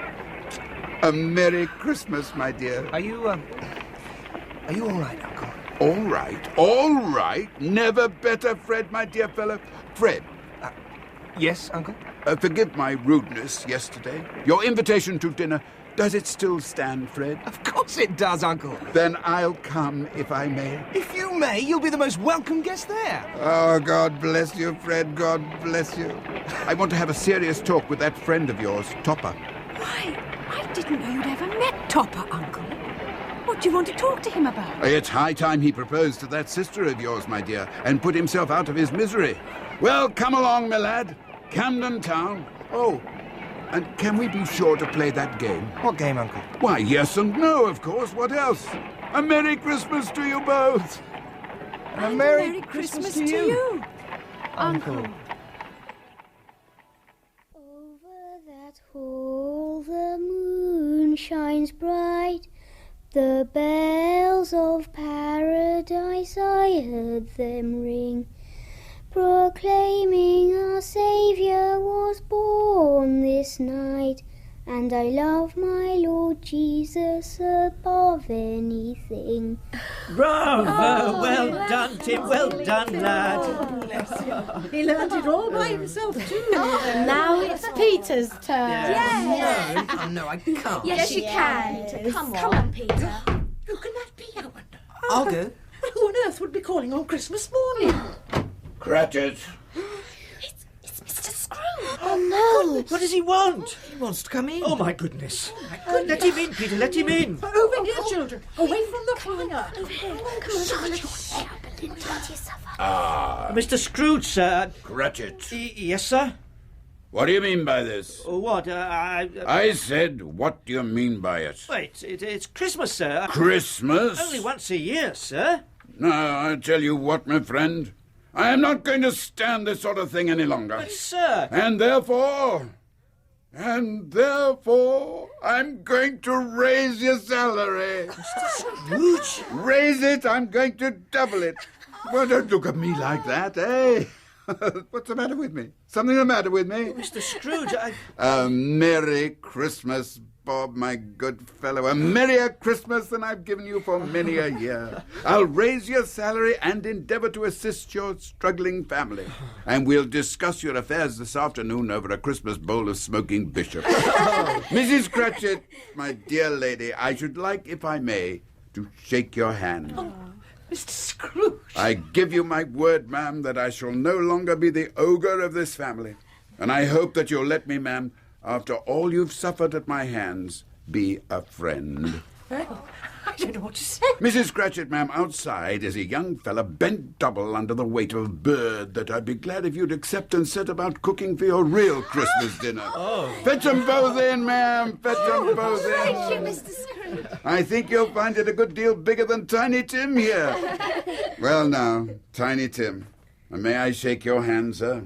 A Merry Christmas, my dear. Are you all right, Uncle? All right. Never better, Fred, my dear fellow. Fred. Yes, Uncle? Forgive my rudeness yesterday. Your invitation to dinner, does it still stand, Fred? Of course it does, Uncle. Then I'll come, if I may. If you may, you'll be the most welcome guest there. Oh, God bless you, Fred. God bless you. I want to have a serious talk with that friend of yours, Topper. Why, I didn't know you'd ever met Topper, Uncle. What do you want to talk to him about? It's high time he proposed to that sister of yours, my dear, and put himself out of his misery. Well, come along, my lad. Camden Town. Oh, and can we be sure to play that game? What game, Uncle? Why, yes and no, of course. What else? A Merry Christmas to you both. And a Merry Christmas to you, Uncle. Over that hall the moon shines bright. The bells of paradise I heard them ring, proclaiming our Saviour was born this night. and I love my Lord Jesus above anything. Bravo! Well done, Tim. Well done, lad. He learned it all by himself, too. Now it's Peter's turn. Yes. No, no, I can't. Yes, you can. Come on, Peter. Who can that be, I wonder? I'll go. Who on earth would be calling on Christmas morning? Cratchit. It's Mr. Scrooge. Oh, no. What does he want? He wants to come in. Oh, my goodness. Let him in, Peter. Let him in. Over here, children. Away from the fire. Mr. Scrooge, sir. Cratchit. Yes, sir? What do you mean by this? What? I said, what do you mean by it? Wait, it's Christmas, sir. Christmas? Only once a year, sir. No, I tell you what, my friend. I am not going to stand this sort of thing any longer. But, sir... And therefore, I'm going to raise your salary. Mr. Scrooge? Raise it, I'm going to double it. Well, don't look at me like that, eh? What's the matter with me? Something the matter with me? Mr. Scrooge, A Merry Christmas, Bob, my good fellow. A merrier Christmas than I've given you for many a year. I'll raise your salary and endeavour to assist your struggling family. And we'll discuss your affairs this afternoon over a Christmas bowl of smoking bishop. Mrs. Cratchit, my dear lady, I should like, if I may, to shake your hand. Mr. Scrooge. I give you my word, ma'am, that I shall no longer be the ogre of this family. And I hope that you'll let me, ma'am, after all you've suffered at my hands, be a friend. Well, I don't know what to say. Mrs. Cratchit, ma'am, outside is a young fella bent double under the weight of a bird that I'd be glad if you'd accept and set about cooking for your real Christmas dinner. Fetch 'em both in, ma'am. Fetch 'em both in. Thank you, Mr. Scrooge. I think you'll find it a good deal bigger than Tiny Tim here. Well now, Tiny Tim, may I shake your hand, sir?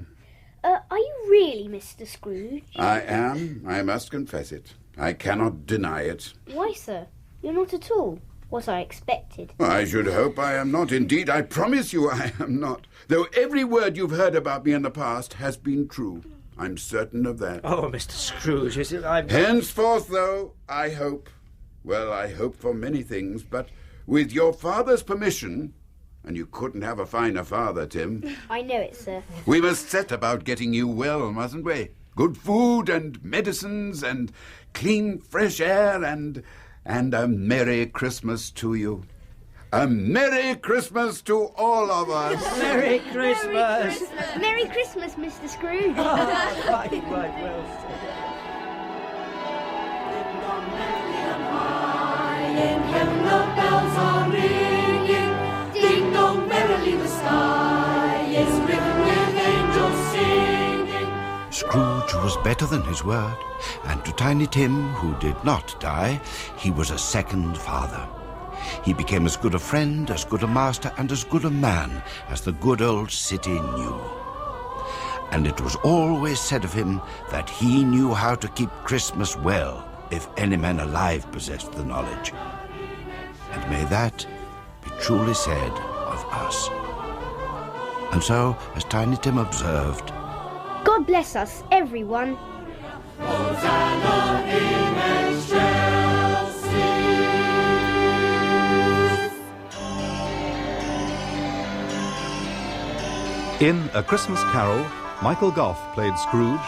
Are you really Mr. Scrooge? I am, I must confess it. I cannot deny it. Why, sir? You're not at all what I expected. I should hope I am not. Indeed, I promise you I am not. Though every word you've heard about me in the past has been true. I'm certain of that. Oh, Mr. Scrooge, is it? Henceforth, though, I hope. Well, I hope for many things, but with your father's permission, and you couldn't have a finer father, Tim. I know it, sir. We must set about getting you well, mustn't we? Good food and medicines and clean, fresh air and a Merry Christmas to you. A Merry Christmas to all of us. Merry Christmas. Merry Christmas, Mr. Scrooge. Right, well said. In heaven the bells are ringing, ding dong merrily the sky is riven with angels singing. Scrooge was better than his word, and to Tiny Tim, who did not die, he was a second father. He became as good a friend, as good a master, and as good a man as the good old city knew. And it was always said of him that he knew how to keep Christmas well, if any man alive possessed the knowledge. And may that be truly said of us. And so, as Tiny Tim observed, God bless us, everyone. Hosanna in excelsis. In A Christmas Carol, Michael Gough played Scrooge,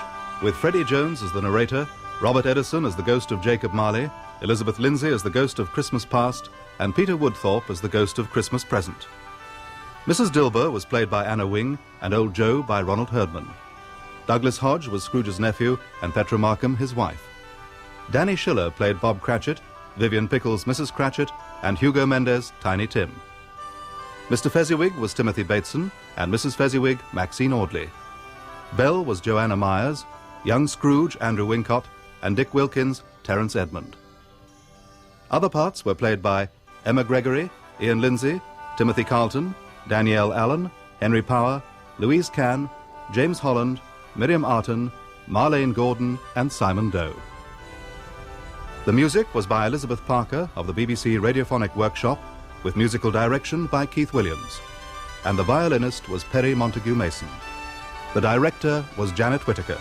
with Freddie Jones as the narrator, Robert Eddison as the ghost of Jacob Marley, Elizabeth Lindsay as the ghost of Christmas Past, and Peter Woodthorpe as the ghost of Christmas Present. Mrs. Dilber was played by Anna Wing, and Old Joe by Ronald Herdman. Douglas Hodge was Scrooge's nephew, and Petra Markham his wife. Danny Schiller played Bob Cratchit, Vivian Pickles Mrs. Cratchit, and Hugo Mendez Tiny Tim. Mr. Fezziwig was Timothy Bateson, and Mrs. Fezziwig Maxine Audley. Belle was Joanna Myers, young Scrooge Andrew Wincott, and Dick Wilkins Terence Edmond. Other parts were played by Emma Gregory, Ian Lindsay, Timothy Carlton, Danielle Allan, Henry Power, Louise Cann, James Holland, Miriam Arton, Marlene Gordon, and Simon Doe. The music was by Elizabeth Parker of the BBC Radiophonic Workshop, with musical direction by Keith Williams, and the violinist was Perry Montague Mason. The director was Janet Whitaker.